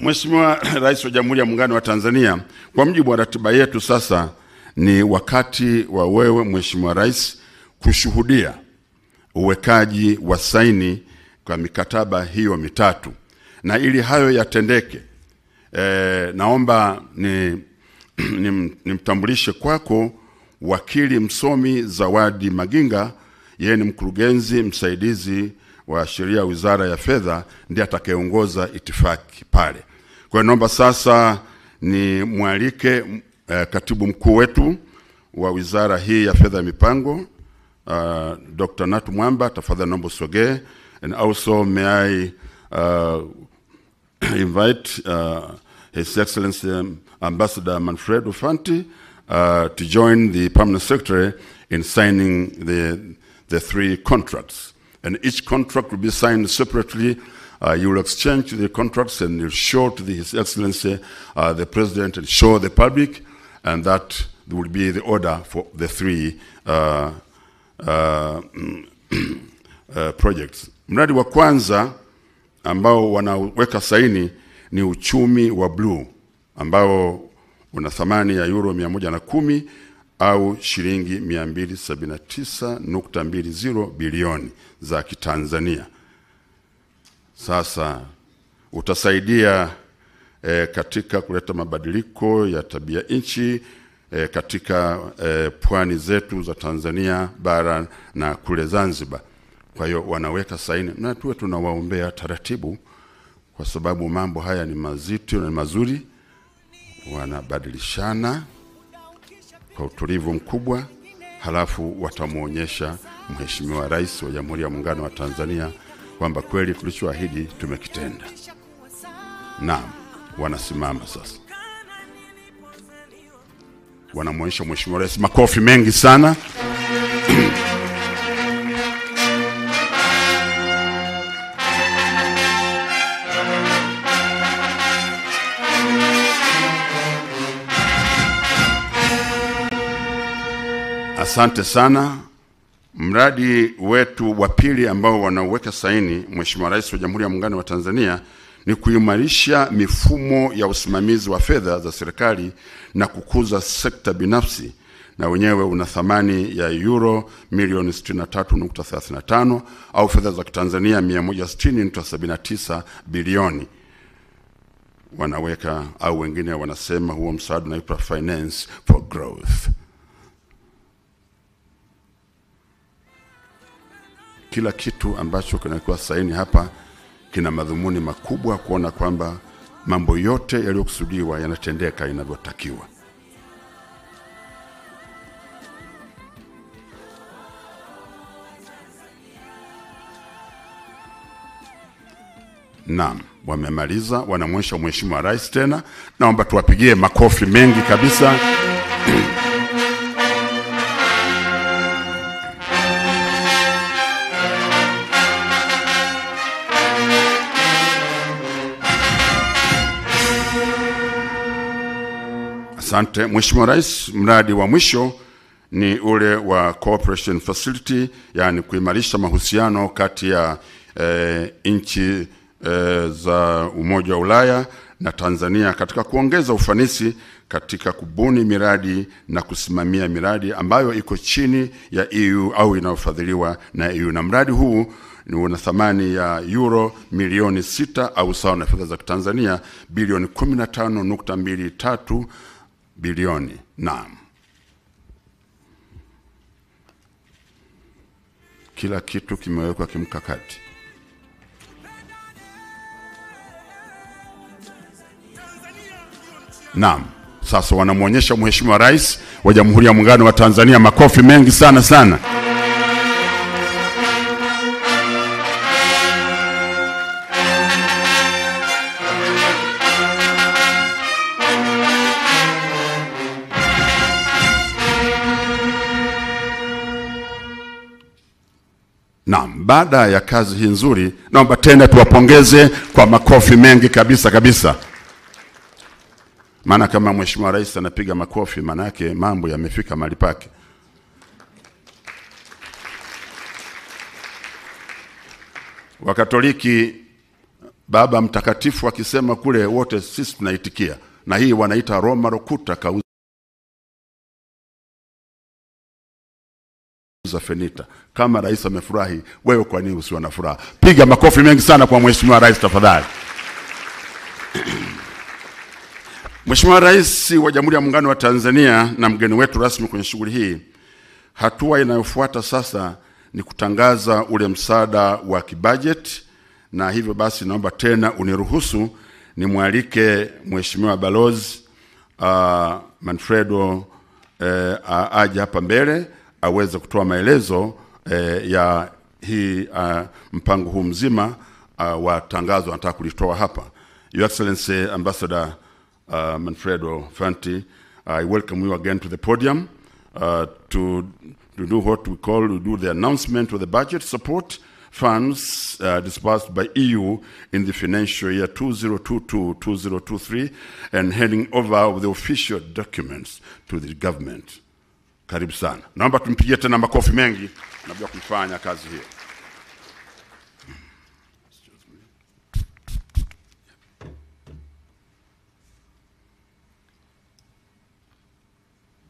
Mheshimiwa Rais wa Jamhuri ya Muungano wa Tanzania, kwa mujibu wa ratiba yetu sasa ni wakati wa wewe Mheshimiwa Rais kushuhudia uwekaji wa saini kwa mikataba hiyo mitatu. Na ili hayo yatendeke, naomba nimtambulishe kwako wakili msomi Zawadi Maginga. Yeye ni mkurugenzi msaidizi wa sheria Wizara ya Fedha, ndiye atakayeongoza itifaki pale. Kwa hiyo naomba sasa ni mwalike katibu mkuu wetu wa wizara hii ya Fedha ya Mipango, Dr. Natu Mwamba, tafadhali naomba usogee. And also may I invite His Excellency Ambassador Manfredo Fanti to join the Permanent Secretary in signing the 3 contracts. And each contract will be signed separately. You will exchange the contracts and you'll show to His Excellency, the President, and show the public, and that will be the order for the 3 projects. Mradi wa kwanza ambao wanaweka saini ni uchumi wa blue, ambao una thamani ya euro 110 au shilingi 279.20 bilioni za Kitanzania. Sasa utasaidia katika kuleta mabadiliko ya tabia nchi katika pwani zetu za Tanzania bara na kule Zanzibar. Kwa hiyo wanaweka saini, na tuwe tunawaombea taratibu, kwa sababu mambo haya ni mazito na mazuri. Wanabadilishana kwa utulivu mkubwa, halafu watamuonyesha Mheshimiwa Rais wa Jamhuri ya Muungano wa Tanzania kwamba kweli tulichoahidi tumekitenda. Naam, wanasimama sasa. Wanamuonyesha Mheshimiwa Rais, makofi mengi sana. Asante sana. Mradi wetu wa pili ambao wanaweka saini Mheshimiwa Rais wa Jamhuri ya Muungano wa Tanzania ni kuimarisha mifumo ya usimamizi wa fedha za serikali na kukuza sekta binafsi, na wenyewe una thamani ya euro milioni 63.35 au fedha za Tanzania 160.79 bilioni. Wanaweka, au wengine wanasema huo msaada unaitwa Finance for Growth. Kila kitu ambacho kinakuwa saini hapa kina madhumuni makubwa, kuona kwamba mambo yote yaliyokusudiwa yanatendeka inavyotakiwa. Naam, wamemaliza. Wanamwonyesha Mheshimiwa Rais tena. Naomba tuwapigie makofi mengi kabisa. Asante Mheshimiwa Rais. Mradi wa mwisho ni ule wa Cooperation Facility, yani kuimarisha mahusiano kati ya nchi za Umoja wa Ulaya na Tanzania katika kuongeza ufanisi katika kubuni miradi na kusimamia miradi ambayo iko chini ya EU au inayofadhiliwa na EU. Na mradi huu ni una thamani ya euro milioni 6 au sawa na fedha za Tanzania bilioni 15.23 bilioni. Naam. Kila kitu kimewekwa kimkakati. Naam. Sasa wanamuonyesha Mheshimiwa Rais wa Jamhuri ya Muungano wa Tanzania, makofi mengi sana sana. Naam, baada ya kazi hii nzuri, naomba tena tuwapongeze kwa makofi mengi kabisa kabisa. Maana kama Mheshimiwa Rais anapiga makofi, maana yake mambo yamefika mahali pake. Wakatoliki Baba Mtakatifu akisema kule wote sisi tunaitikia, na hii wanaita Roma Rokuta kauza Fenita. Kama Rais amefurahi, wewe kwa nini usiwe na furaha? Piga makofi mengi sana kwa Mheshimiwa Rais tafadhali. Mheshimiwa Rais wa Jamhuri ya Muungano wa Tanzania na mgeni wetu rasmi kwenye shughuli hii, hatua inayofuata sasa ni kutangaza ule msaada wa kibajeti, na hivyo basi naomba tena uniruhusu nimwalike Mheshimiwa Balozi Manfredo aje hapa mbele aweze kutoa maelezo ya hii mpango huu mzima wa tangazo nataka kulitoa hapa. Your Excellency Ambassador Manfredo Fanti, I welcome you again to the podium to to do what we call, to do the announcement of the budget support funds disbursed by EU in the financial year 2022-2023 and handing over of the official documents to the government. Karibu sana. Naomba tumpigie tena makofi mengi na bila kufanya kazi hiyo.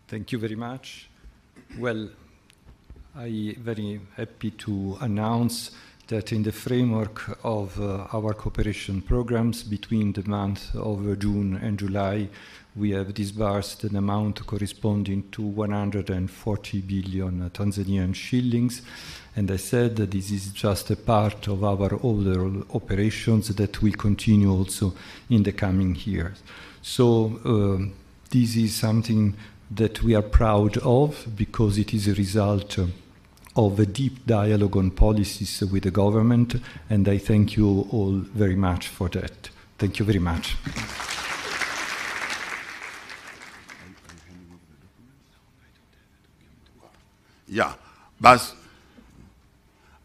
Thank you very much. Well, I'm very happy to announce that in the framework of our cooperation programs between the month of June and July, we have disbursed an amount corresponding to 140 billion Tanzanian shillings. And I said that this is just a part of our overall operations that will continue also in the coming years. So this is something that we are proud of because it is a result of a deep dialogue on policies with the government, and I thank you all very much for that. Thank you very much. Yeah,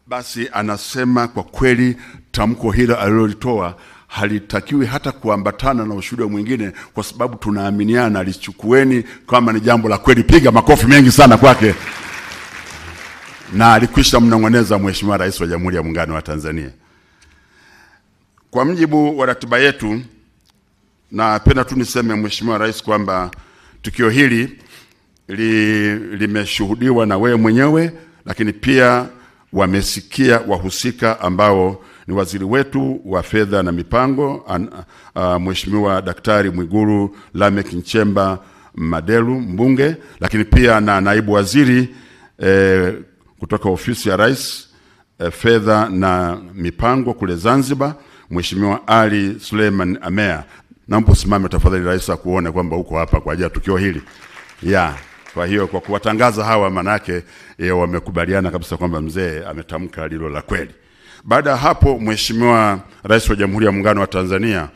basi anasema kwa kweli tamko hilo alilolitoa halitakiwi hata kuambatana na ushuhuda mwingine, kwa sababu tunaaminiana. Alichukueni kama ni jambo la kweli. Piga makofi mengi sana kwake. Na alikwisha mnongoneza Mheshimiwa Rais wa Jamhuri ya Muungano wa Tanzania. Kwa mjibu wa ratiba yetu, na penda tu niseme Mheshimiwa Rais kwamba tukio hili limeshuhudiwa na wewe mwenyewe, lakini pia wamesikia wahusika ambao ni waziri wetu wa fedha na mipango, Mheshimiwa Daktari Mwigulu Lameck Nchemba Madelu mbunge, lakini pia na naibu waziri kutoka ofisi ya Rais fedha na mipango kule Zanzibar, Mheshimiwa Ali Suleiman Amea. Naomba usimame tafadhali Rais akuone kwamba uko hapa kwa ajili ya tukio hili. Kwa hiyo kwa kuwatangaza hawa manake wamekubaliana kabisa kwamba mzee ametamka lilo la kweli. Baada ya hapo, Mheshimiwa Rais wa Jamhuri ya Muungano wa Tanzania,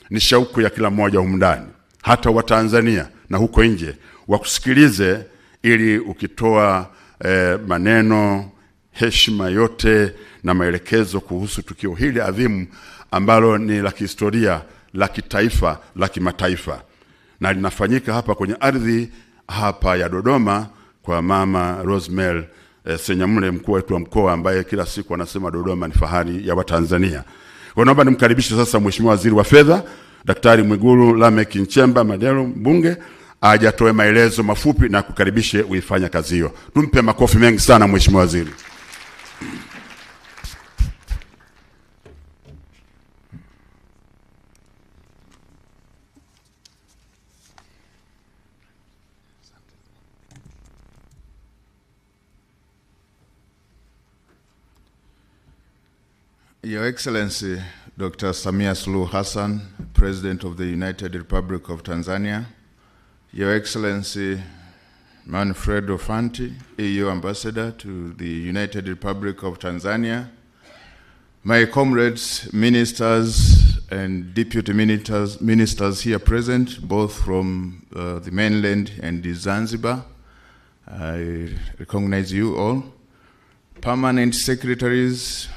ni shauku ya kila mmoja humu ndani, hata wa Tanzania na huko nje, wakusikilize ili ukitoa maneno, heshima yote na maelekezo kuhusu tukio hili adhimu ambalo ni la kihistoria, la kitaifa, la kimataifa, na linafanyika hapa kwenye ardhi hapa ya Dodoma kwa Mama Rosemary Senyamule, mkuu wetu wa mkoa, ambaye kila siku anasema Dodoma ni fahari ya Watanzania. Kwa naomba nimkaribishe sasa Mheshimiwa Waziri wa Fedha Daktari Mwigulu Lameck Nchemba Madelu mbunge aje atoe maelezo mafupi na kukaribishe uifanya kazi hiyo. Tumpe makofi mengi sana Mheshimiwa Waziri. Your Excellency, Dr. Samia Suluhu Hassan, President of the United Republic of Tanzania, Your Excellency, 𝒓𝒊𝒈𝒉𝒕, EU Ambassador to the United Republic of Tanzania, my comrades, ministers and deputy ministers here present, both from the mainland and the Zanzibar, I recognize you all, permanent secretaries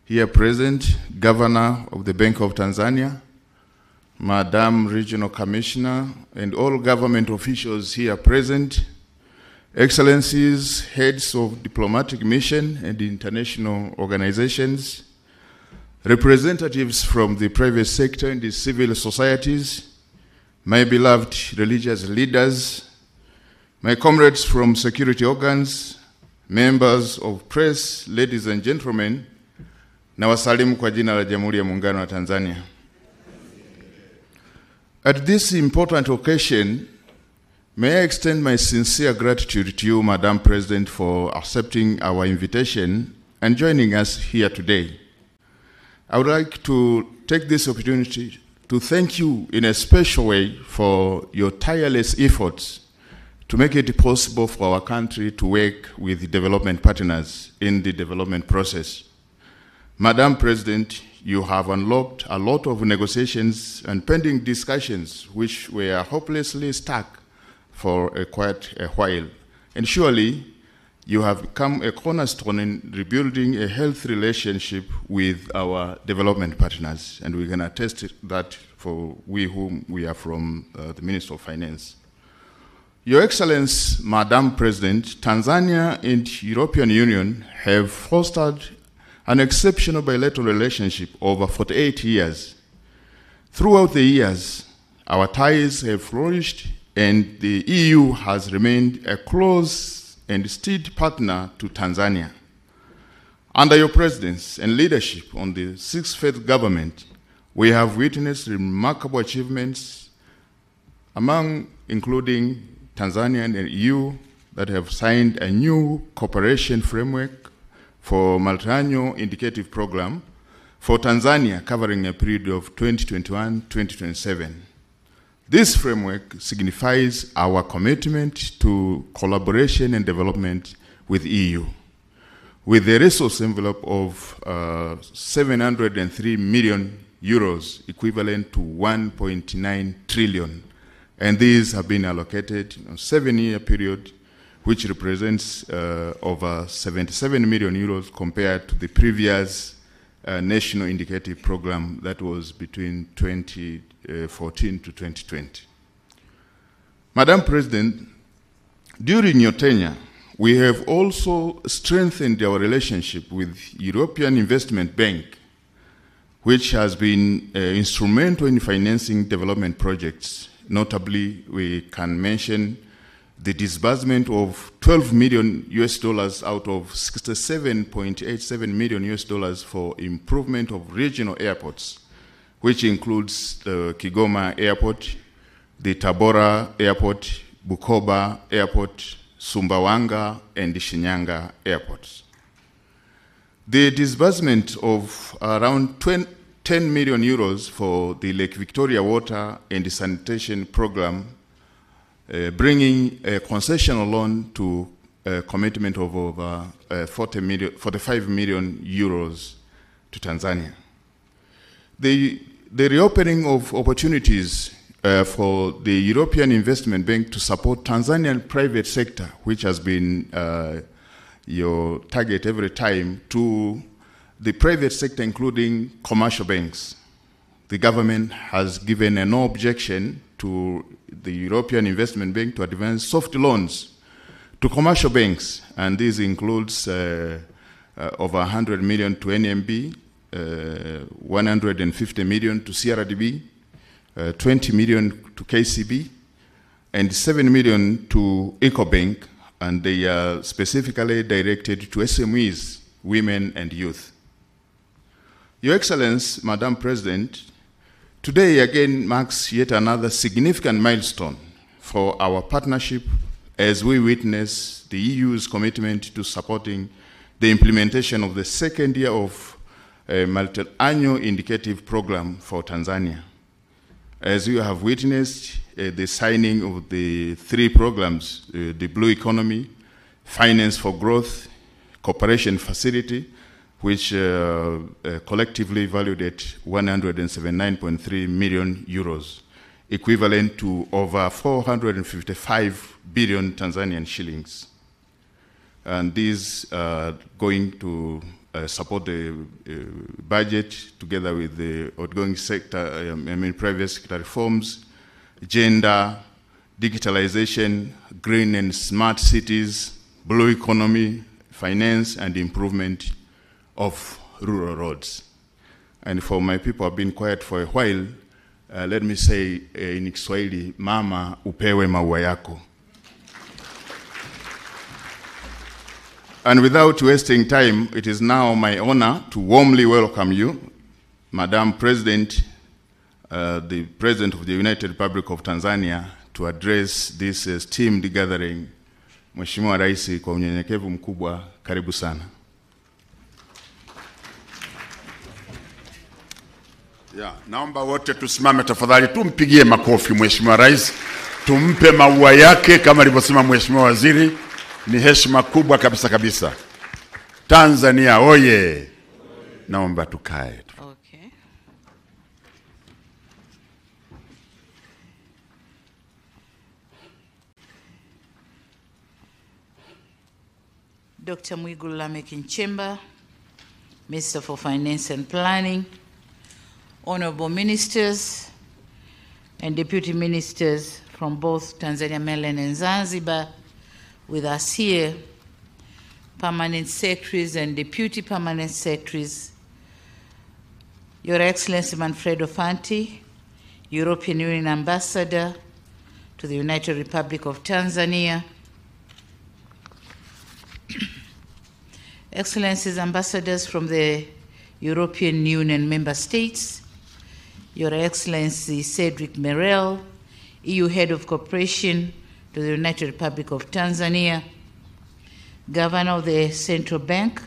here present, Governor of the Bank of Tanzania, Madam Regional Commissioner, and all government officials here present, Excellencies, heads of diplomatic mission and international organizations, representatives from the private sector and the civil societies, my beloved religious leaders, my comrades from security organs, members of press, ladies and gentlemen, na wasalimu kwa jina la Jamhuri ya Muungano wa Tanzania. At this important occasion, may I extend my sincere gratitude to you, Madam President, for accepting our invitation and joining us here today. I would like to take this opportunity to thank you in a special way for your tireless efforts to make it possible for our country to work with development partners in the development process. Madam President, you have unlocked a lot of negotiations and pending discussions which were hopelessly stuck for quite a while. And surely, you have become a cornerstone in rebuilding a healthy relationship with our development partners, and we can attest to that for we whom we are from the Ministry of Finance. Your Excellency, Madam President, Tanzania and European Union have fostered an exceptional bilateral relationship over 48 years. Throughout the years, our ties have flourished, and the EU has remained a close and steady partner to Tanzania. Under your presidency and leadership on the Sixth Faith Government, we have witnessed remarkable achievements including Tanzania and the EU that have signed a new cooperation framework for multi-annual indicative program for Tanzania covering a period of 2021-2027. This framework signifies our commitment to collaboration and development with EU, with a resource envelope of 703 million euros, equivalent to 1.9 trillion. And these have been allocated in a 7-year period, which represents over 77 million euros compared to the previous national indicative program that was between 2014 to 2020. Madam President, during your tenure, we have also strengthened our relationship with European Investment Bank, which has been instrumental in financing development projects. Notably, we can mention the disbursement of $12 million out of $67.87 million for improvement of regional airports, which includes the KIGOMA Airport, the Tabora Airport, Bukoba Airport, Sumbawanga, and the SHINYANGA airports. The disbursement of around 10 million euros for the Lake Victoria Water and the Sanitation Program, bringing a concessional loan to a commitment of over 45 million euros to Tanzania. The reopening of opportunities for the European Investment Bank to support Tanzanian private sector, which has been your target every time, to the private sector, including commercial banks. The government has given a no objection to the European Investment Bank to advance soft loans to commercial banks, and this includes over 100 million to NMB, 150 million to CRDB, 20 million to KCB, and 7 million to EcoBank, and they are specifically directed to SMEs, women and youth. Your Excellency, Madam President, today again marks yet another significant milestone for our partnership as we witness the EU's commitment to supporting the implementation of the second year of a multi-annual indicative program for Tanzania. As you have witnessed the signing of the 3 programs, the Blue Economy, Finance for Growth, Cooperation Facility, which collectively valued at 179.3 million euros, equivalent to over 455 billion Tanzanian shillings. And these are going to support the budget together with the ongoing sector, private sector reforms, gender, digitalization, green and smart cities, blue economy, finance, and improvement of rural roads. And for my people who have been quiet for a while, let me say in Kiswahili, mama upewe maua yako. And without wasting time, it is now my honor to warmly welcome you, Madam President, the President of the United Republic of Tanzania, to address this esteemed gathering. Mheshimiwa Rais, kwa unyenyekevu mkubwa, karibu sana. Naomba wote tusimame tafadhali, tumpigie makofi Mheshimiwa Rais, tumpe maua yake kama alivyosema Mheshimiwa Waziri. Ni heshima kubwa kabisa kabisa. Tanzania oye! Naomba tukae. Okay. Dr. Mwigulu Lameck Nchemba, Minister for Finance and Planning, honorable ministers and deputy ministers from both Tanzania, mainland and Zanzibar with us here, permanent secretaries and deputy permanent secretaries, Your Excellency 𝒓𝒊𝒈𝒉𝒕, European Union Ambassador to the United Republic of Tanzania, Excellencies ambassadors from the European Union member states, Your Excellency Cedric Merrell, EU Head of Cooperation to the United Republic of Tanzania, Governor of the Central Bank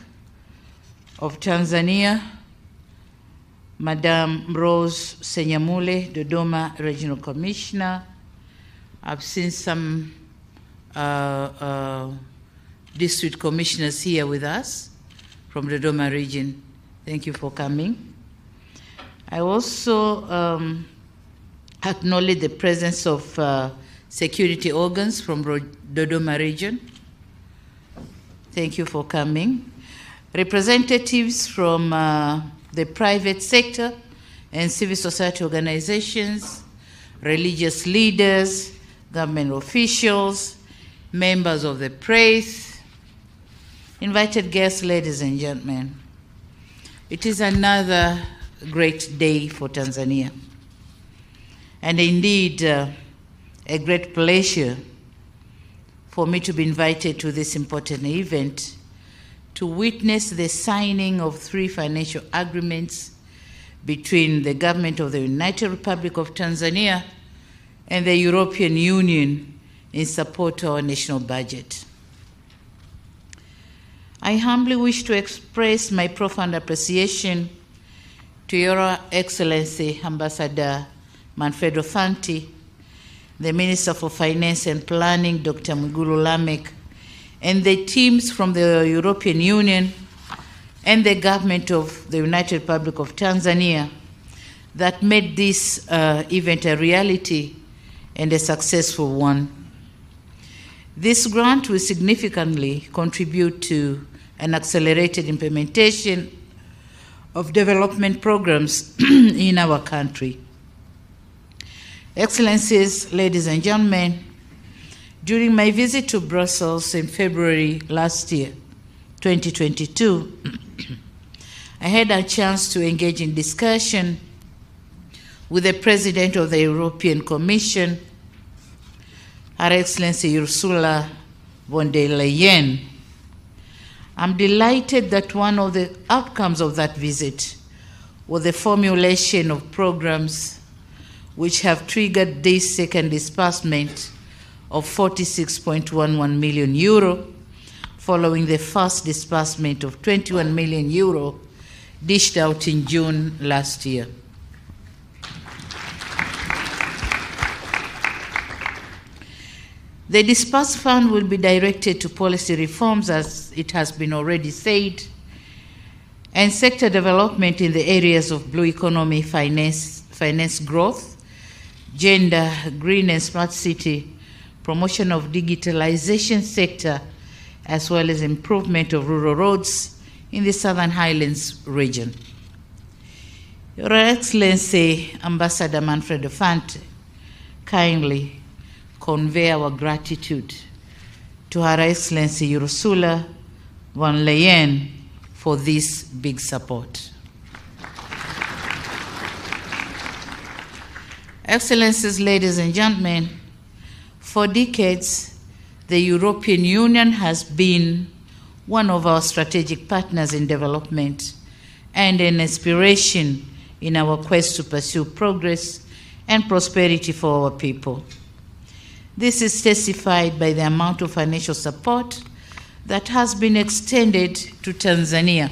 of Tanzania, Madam Rose Senyamule, Dodoma Regional Commissioner. I've seen some district commissioners here with us from the Dodoma region. Thank you for coming. I also acknowledge the presence of security organs from Dodoma region. Thank you for coming. Representatives from the private sector and civil society organizations, religious leaders, government officials, members of the press, invited guests, ladies and gentlemen. It is another great day for Tanzania, and indeed a great pleasure for me to be invited to this important event to witness the signing of 3 financial agreements between the government of the United Republic of Tanzania and the European Union in support of our national budget. I humbly wish to express my profound appreciation to Your Excellency Ambassador 𝒓𝒊𝒈𝒉𝒕, the Minister for Finance and Planning, Dr. Mwigulu Lameck, and the teams from the European Union and the government of the United Republic of Tanzania that made this event a reality and a successful one. This grant will significantly contribute to an accelerated implementation of development programs in our country. Excellencies, ladies and gentlemen, during my visit to Brussels in February last year, 2022, I had a chance to engage in discussion with the President of the European Commission, Her Excellency Ursula von der Leyen. I'm delighted that one of the outcomes of that visit was the formulation of programs which have triggered this second disbursement of 46.11 million euro, following the first disbursement of 21 million euro dished out in June last year. The disbursed fund will be directed to policy reforms, as it has been already said, and sector development in the areas of blue economy, finance growth, gender, green and smart city, promotion of digitalization sector, as well as improvement of rural roads in the Southern Highlands region. Your Excellency Ambassador 𝒓𝒊𝒈𝒉𝒕, kindly convey our gratitude to Her Excellency Ursula von der Leyen for this big support. Excellencies, ladies and gentlemen, for decades, the European Union has been one of our strategic partners in development and an inspiration in our quest to pursue progress and prosperity for our people. This is testified by the amount of financial support that has been extended to Tanzania.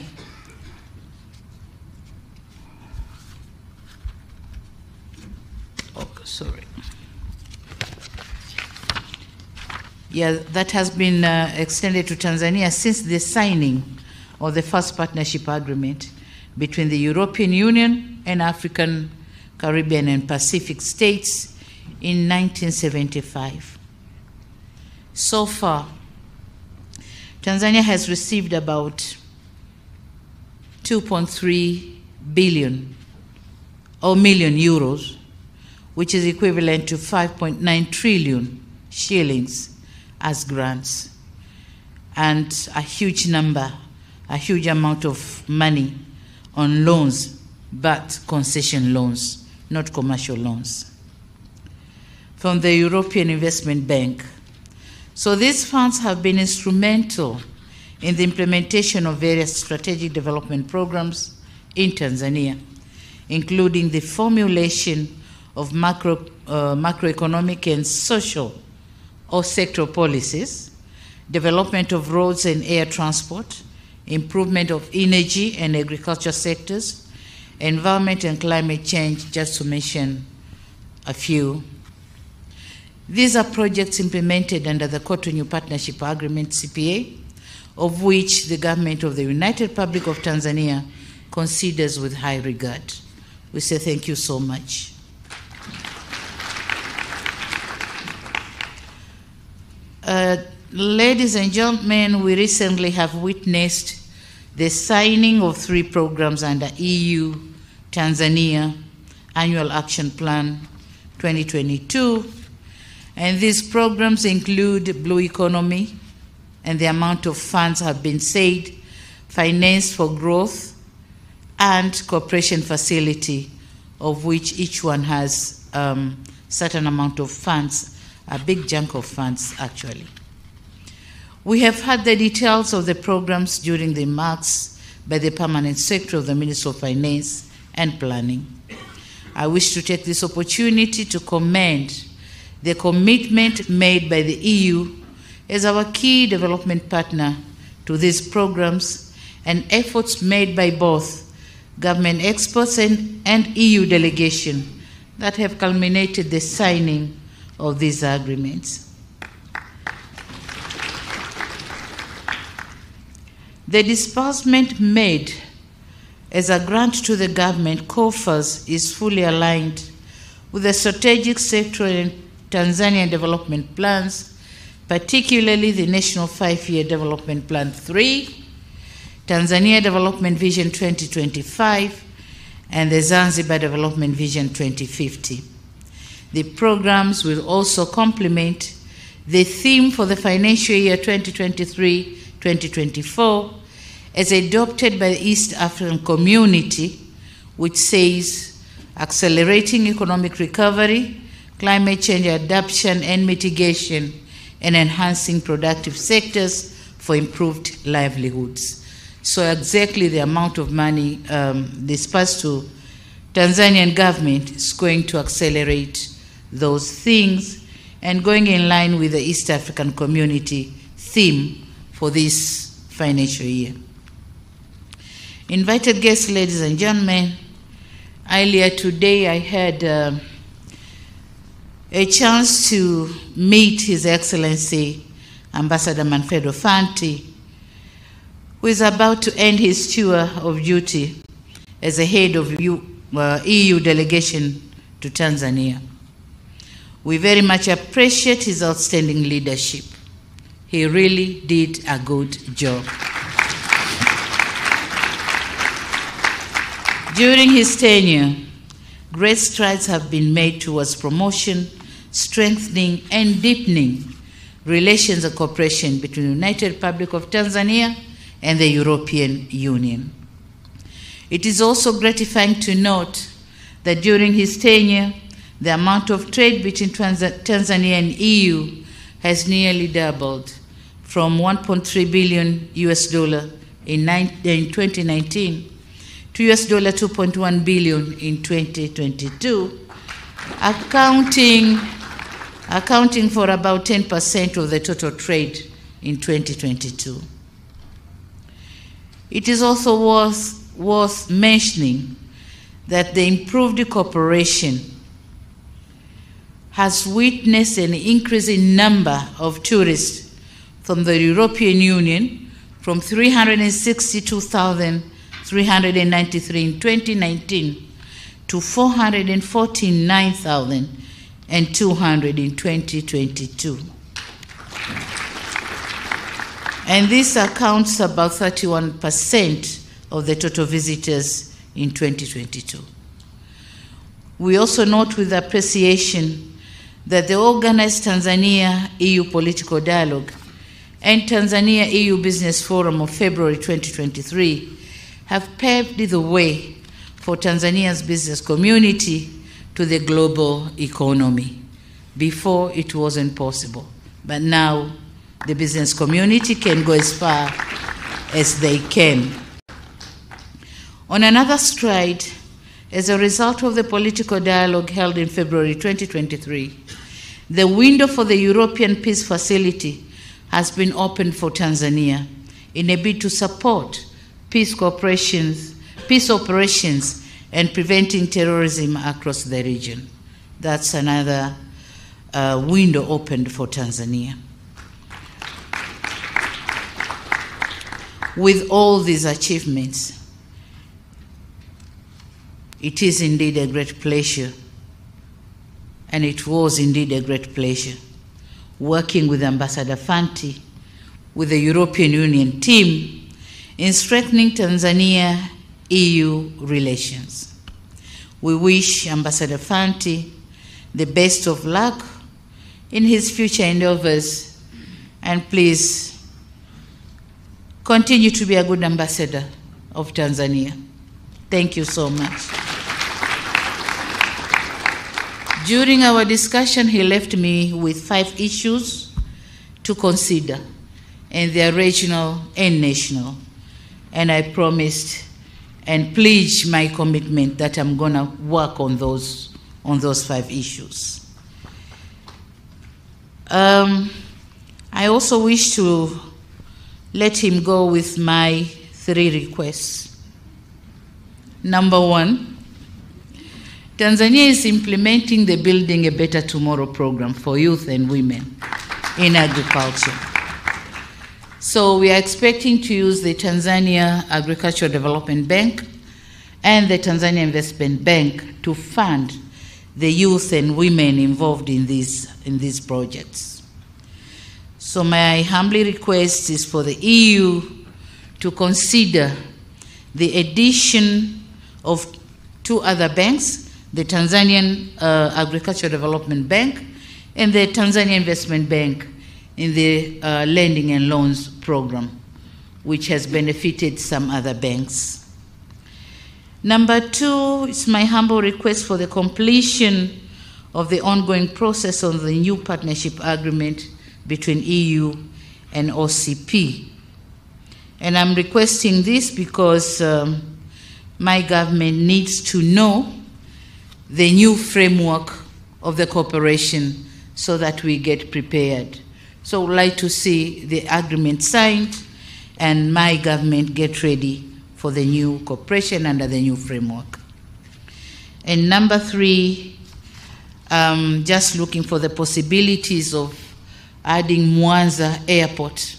That has been extended to Tanzania since the signing of the first partnership agreement between the European Union and African, Caribbean, and Pacific states in 1975. So far, Tanzania has received about 2.3 billion or million euros, which is equivalent to 5.9 trillion shillings as grants, and a huge amount of money on loans, but concession loans, not commercial loans, from the European Investment Bank. So these funds have been instrumental in the implementation of various strategic development programs in Tanzania, including the formulation of macroeconomic and social or sectoral policies, development of roads and air transport, improvement of energy and agriculture sectors, environment and climate change, just to mention a few. These are projects implemented under the Cotonou Partnership Agreement, CPA, of which the government of the United Republic of Tanzania considers with high regard. We say thank you so much. Ladies and gentlemen, we recently have witnessed the signing of 3 programs under EU Tanzania Annual Action Plan 2022. And these programs include Blue Economy, and the amount of funds have been said, Finance for Growth, and Cooperation Facility, of which each one has certain amount of funds, a big chunk of funds actually. We have had the details of the programs during the remarks by the Permanent Secretary of the Ministry of Finance and Planning. I wish to take this opportunity to commend the commitment made by the EU as our key development partner to these programs, and efforts made by both government experts and EU delegation that have culminated the signing of these agreements. The disbursement made as a grant to the government coffers is fully aligned with the strategic sectoral and Tanzanian development plans, particularly the National 5-Year Development Plan 3, Tanzania Development Vision 2025, and the Zanzibar Development Vision 2050. The programs will also complement the theme for the financial year 2023-2024 as adopted by the East African Community, which says accelerating economic recovery, climate change adaptation and mitigation, and enhancing productive sectors for improved livelihoods. So exactly the amount of money dispersed to Tanzanian government is going to accelerate those things and going in line with the East African Community theme for this financial year. Invited guests, ladies and gentlemen, earlier today I had a chance to meet His Excellency Ambassador Manfredo Fanti, who is about to end his tour of duty as a head of EU delegation to Tanzania. We very much appreciate his outstanding leadership. He really did a good job. During his tenure, great strides have been made towards promotion, strengthening, and deepening relations and cooperation between the United Republic of Tanzania and the European Union. It is also gratifying to note that during his tenure, the amount of trade between Tanzania and EU has nearly doubled from $1.3 billion in 2019 to $2.1 billion in 2022, accounting for about 10% of the total trade in 2022. It is also worth mentioning that the improved cooperation has witnessed an increase in number of tourists from the European Union from 362,393 in 2019 to 449,200 in 2022. And this accounts about 31% of the total visitors in 2022. We also note with appreciation that the organized Tanzania-EU Political Dialogue and Tanzania-EU Business Forum of February 2023 have paved the way for Tanzania's business community to the global economy. Before, it wasn't possible, but now the business community can go as far as they can. On another stride, as a result of the political dialogue held in February 2023, the window for the European Peace Facility has been opened for Tanzania in a bid to support peace operations and preventing terrorism across the region. That's another window opened for Tanzania. With all these achievements, it is indeed a great pleasure, and it was indeed a great pleasure, working with Ambassador Fanti, with the European Union team, in strengthening Tanzania-EU relations. We wish Ambassador Fanti the best of luck in his future endeavors, and please continue to be a good ambassador of Tanzania. Thank you so much. During our discussion, he left me with 5 issues to consider, and they are regional and national. And I promised and pledged my commitment that I'm going to work on those 5 issues. I also wish to let him go with my 3 requests. Number 1, Tanzania is implementing the Building a Better Tomorrow program for youth and women in agriculture. So we are expecting to use the Tanzania Agricultural Development Bank and the Tanzania Investment Bank to fund the youth and women involved in these projects. So my humble request is for the EU to consider the addition of 2 other banks, the Tanzanian Agricultural Development Bank and the Tanzania Investment Bank, in the lending and loans program, which has benefited some other banks. Number 2 is my humble request for the completion of the ongoing process on the new partnership agreement between EU and OCP. And I'm requesting this because my government needs to know the new framework of the cooperation so that we get prepared. So I would like to see the agreement signed and my government get ready for the new cooperation under the new framework. And number 3, just looking for the possibilities of adding MWANZA Airport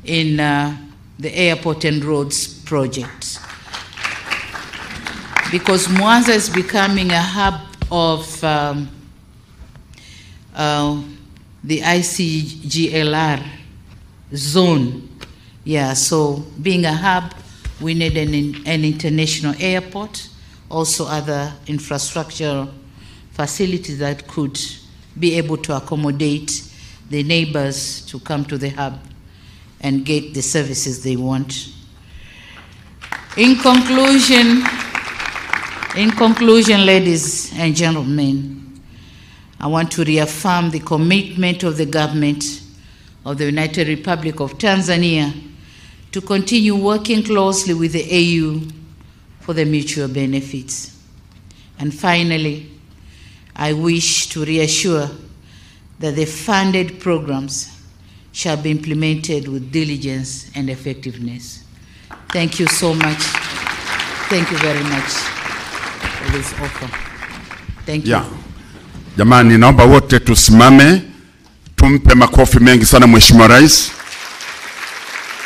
in the Airport and Roads project. Because MWANZA is becoming a hub of the ICGLR zone. Yeah, so being a hub, we need an international airport, also other infrastructure facilities that could be able to accommodate the neighbors to come to the hub and get the services they want. In conclusion, ladies and gentlemen, I want to reaffirm the commitment of the government of the United Republic of Tanzania to continue working closely with the AU for the mutual benefits. And finally, I wish to reassure that the funded programs shall be implemented with diligence and effectiveness. Thank you so much. Thank you very much for this offer. Thank you. Yeah. Jamani, naomba wote tusimame, tumpe makofi mengi sana Mheshimiwa Rais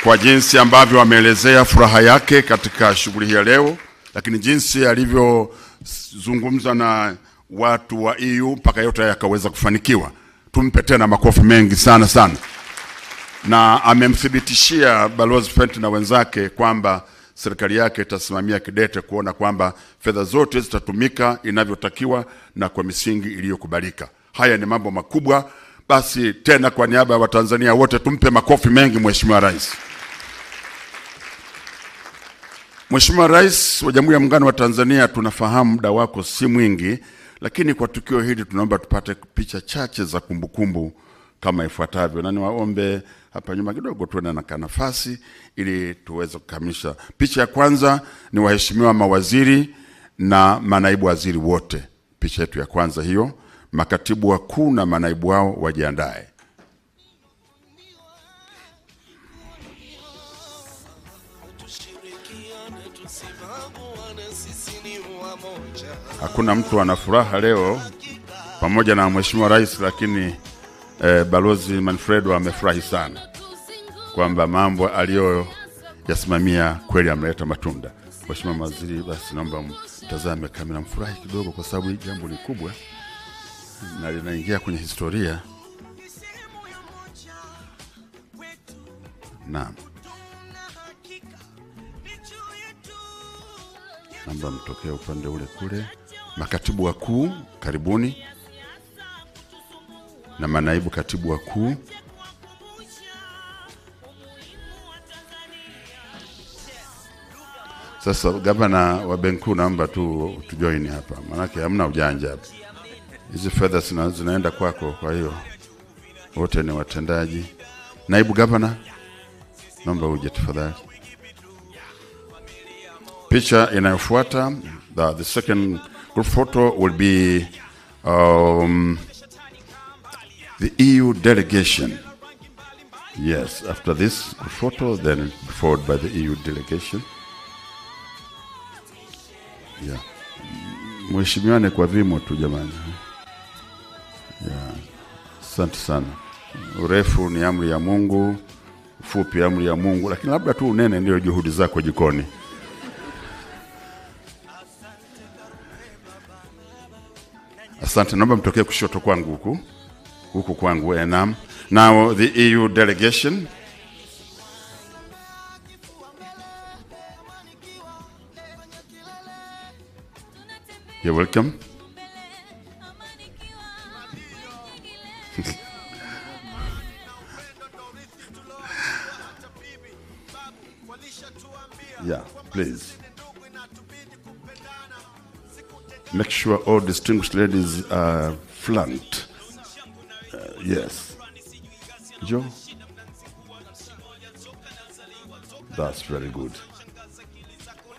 kwa jinsi ambavyo ameelezea furaha yake katika shughuli hii ya leo, lakini jinsi alivyozungumza na watu wa EU mpaka yote yakaweza kufanikiwa. Tumpe tena makofi mengi sana sana. na amemthibitishia Balozi Fenty na wenzake kwamba serikali yake itasimamia kidete kuona kwamba fedha zote zitatumika inavyotakiwa na kwa misingi iliyokubalika. Haya ni mambo makubwa. Basi tena kwa niaba ya Watanzania wote tumpe makofi mengi Mheshimiwa Rais. Mheshimiwa Rais wa Jamhuri ya Muungano wa Tanzania, tunafahamu muda wako si mwingi, lakini kwa tukio hili tunaomba tupate picha chache za kumbukumbu kama ifuatavyo, na niwaombe hapa nyuma kidogo tuwe na nafasi ili tuweze kukamilisha. Picha ya kwanza ni waheshimiwa mawaziri na manaibu waziri wote. Picha yetu ya kwanza hiyo. Makatibu wakuu na manaibu wao wajiandae. Hakuna mtu ana furaha leo pamoja na Mheshimiwa Rais, lakini Balozi Manfredo amefurahi sana kwamba mambo aliyoyasimamia kweli ameleta matunda. Mheshimiwa Waziri, basi naomba mtazame kamera, mfurahi kidogo kwa sababu hili jambo ni kubwa na linaingia kwenye historia. Naam. Naomba mtokee upande ule kule. Makatibu wakuu karibuni, na manaibu katibu wakuu. Sasa gavana wa benki naomba tu join hapa, manake hamna ujanja hapa. Hizi fedha zinaenda kwako, kwa hiyo wote ni watendaji. Naibu gavana naomba uje tafadhali. Picha inayofuata, the second group photo will be the EU delegation. Yes, after this group photo, then followed by the EU delegation. Yeah. Mheshimiwane kwa vimo tu jamani. Yeah. Asante sana. Urefu ni amri ya Mungu, ufupi amri ya Mungu, lakini labda tu unene ndio juhudi zako jikoni. Asante, naomba mtokee kushoto kwangu huku kwangu. Naam. Now the EU delegation. You're welcome. Yeah, please. Make sure all distinguished ladies are flanked. Yes. Joe? That's very good.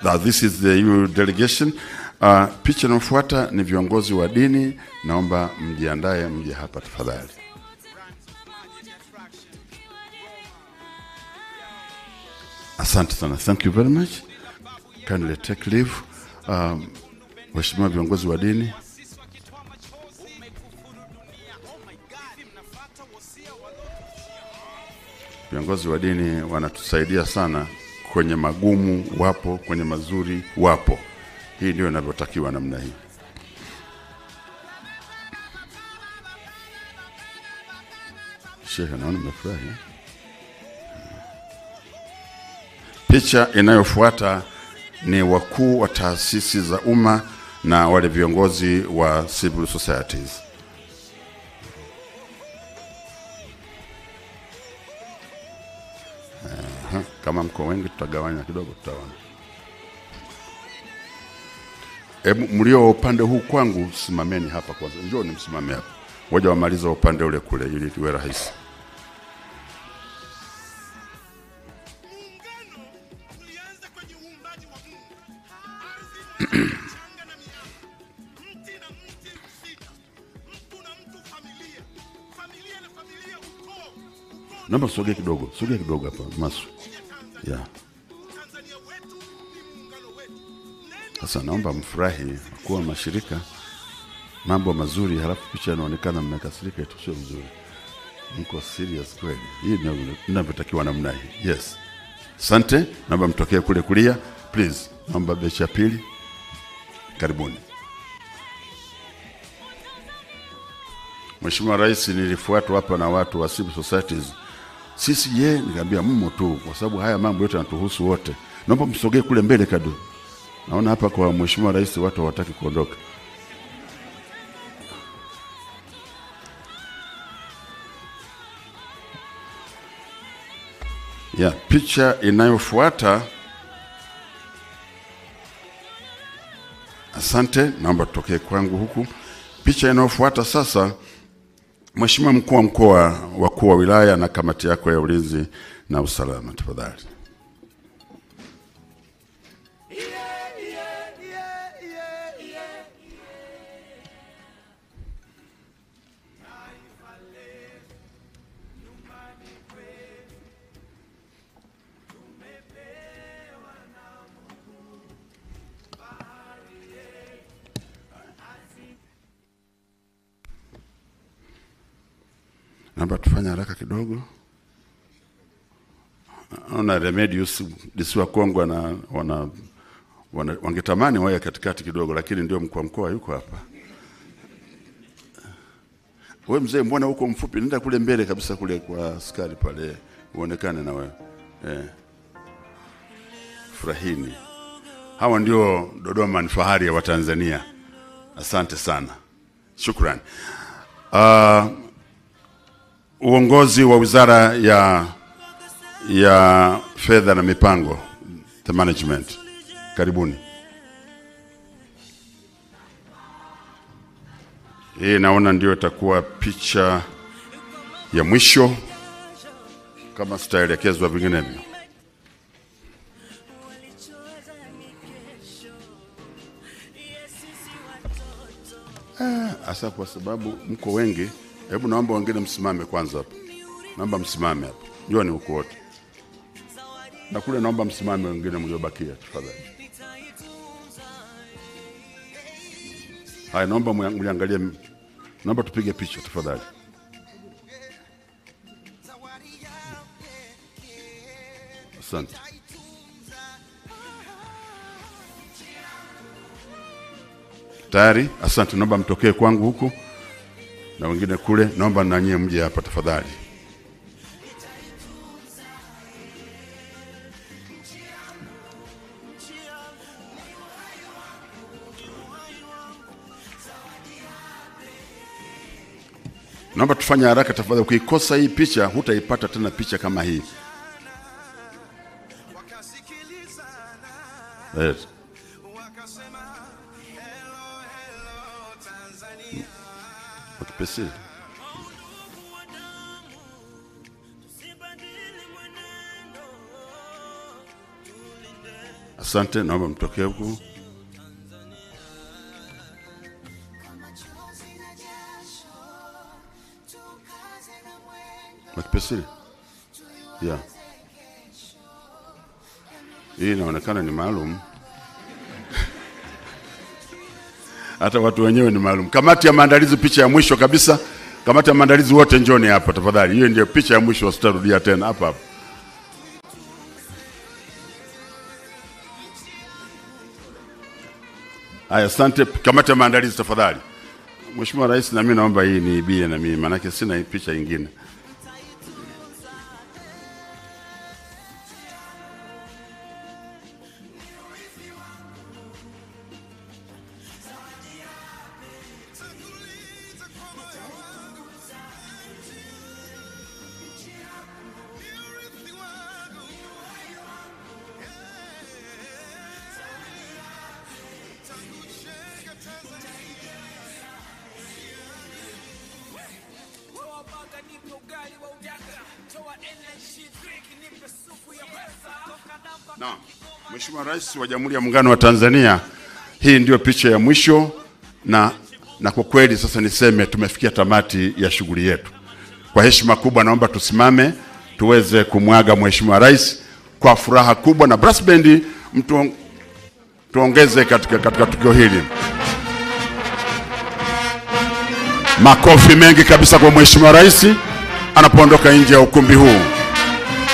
Now this is the EU delegation. Picha inayofuata ni viongozi wa dini. Naomba mjiandae mje hapa tafadhali. Asante sana. Thank you very much. Kindly take leave. Waheshimiwa viongozi wa dini. Viongozi wa dini wanatusaidia sana kwenye magumu wapo, kwenye mazuri wapo. Hii ndio inavyotakiwa namna hii. Sheikh naona umefurahi. Picha inayofuata ni wakuu wa taasisi za umma na wale viongozi wa civil societies. Kama mko wengi tutagawanya kidogo, tutaona. Mlio upande huu kwangu simameni hapa kwanza. Njoo nimsimame hapa. Ngoja wamaliza upande ule kule ili tuwe rahisi. Naomba sogea kidogo hapa Masu. Yeah. Sasa naomba mfurahi kuwa mashirika mambo mazuri, halafu picha inaonekana mmekasirika, itu sio vizuri. Mko serious kweli. Hii ndio ninavyotakiwa namna hii. Yes. Asante, naomba mtokee kule kulia. Please, naomba becha pili. Karibuni. Mheshimiwa Rais, nilifuatwa hapa na watu wa civil societies Sisi nikamwambia mmo tu, kwa sababu haya mambo yote yanatuhusu wote. Naomba msogee kule mbele kadu. Naona hapa kwa Mheshimiwa Rais watu hawataki kuondoka. Picha inayofuata. Asante, naomba tutokee kwangu huku. Picha inayofuata sasa, Mheshimiwa Mkuu wa Mkoa, wakuu wa wilaya na kamati yako ya ulinzi na usalama, tafadhali. Naomba tufanye haraka kidogo. Ona Remedius disiwa Kongwa na wangetamani wawe katikati kidogo, lakini ndio mkuu wa mkoa yuko hapa. Wewe mzee, mbona uko mfupi? Nenda kule mbele kabisa kule kwa askari pale uonekane na wewe. Furahini. Hawa ndio Dodoma ni fahari ya Watanzania. Asante sana. Shukrani. Uongozi wa Wizara ya Fedha na Mipango, the management. Karibuni. Hii naona ndio itakuwa picha ya mwisho kama sitaelekezwa vinginevyo. Asa kwa sababu mko wengi, hebu naomba wengine msimame kwanza hapa. Naomba msimame hapa. Njoni huko wote. Na kule naomba msimame wengine mliobakia tafadhali. Haya, naomba mliangalie. Naomba tupige picha tafadhali. Asante. Tayari? Asante, naomba mtokee kwangu huku. Na wengine kule, naomba na nyie mje hapa tafadhali. Naomba tufanye haraka tafadhali. Ukikosa hii picha, hutaipata tena picha kama hii. Yes. Wakipesi. Asante, naomba mtokee huku. Wakipesi. Yeah. Hii inaonekana ni maalum. Hata watu wenyewe ni maalum. Kamati ya maandalizi, picha ya mwisho kabisa. Kamati ya maandalizi wote njoni hapa tafadhali. Hiyo ndio picha ya mwisho, sitarudia tena hapa hapa. Haya, asante. Kamati ya maandalizi tafadhali. Mheshimiwa Rais, na mimi naomba hii niibie na mimi, maana sina picha nyingine. Na Mheshimiwa Rais wa Jamhuri ya Muungano wa Tanzania, hii ndio picha ya mwisho na kwa kweli sasa niseme tumefikia tamati ya shughuli yetu. Kwa heshima kubwa naomba tusimame tuweze kumwaga Mheshimiwa Rais kwa furaha kubwa, na brass band tuongeze katika tukio hili. Makofi mengi kabisa kwa Mheshimiwa Rais anapoondoka nje ya ukumbi huu.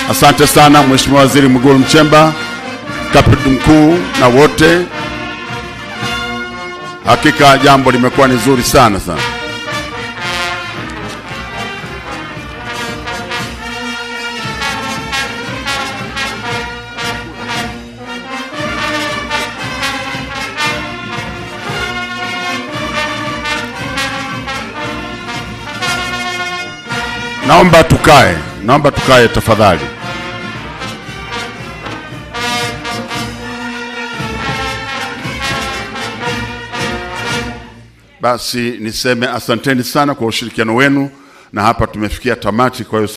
Asante sana Mheshimiwa Waziri Mwigulu Nchemba, Katibu Mkuu na wote. Hakika jambo limekuwa ni zuri sana sana. Naomba tukae tafadhali. Basi niseme asanteni sana kwa ushirikiano wenu, na hapa tumefikia tamati. Kwa hiyo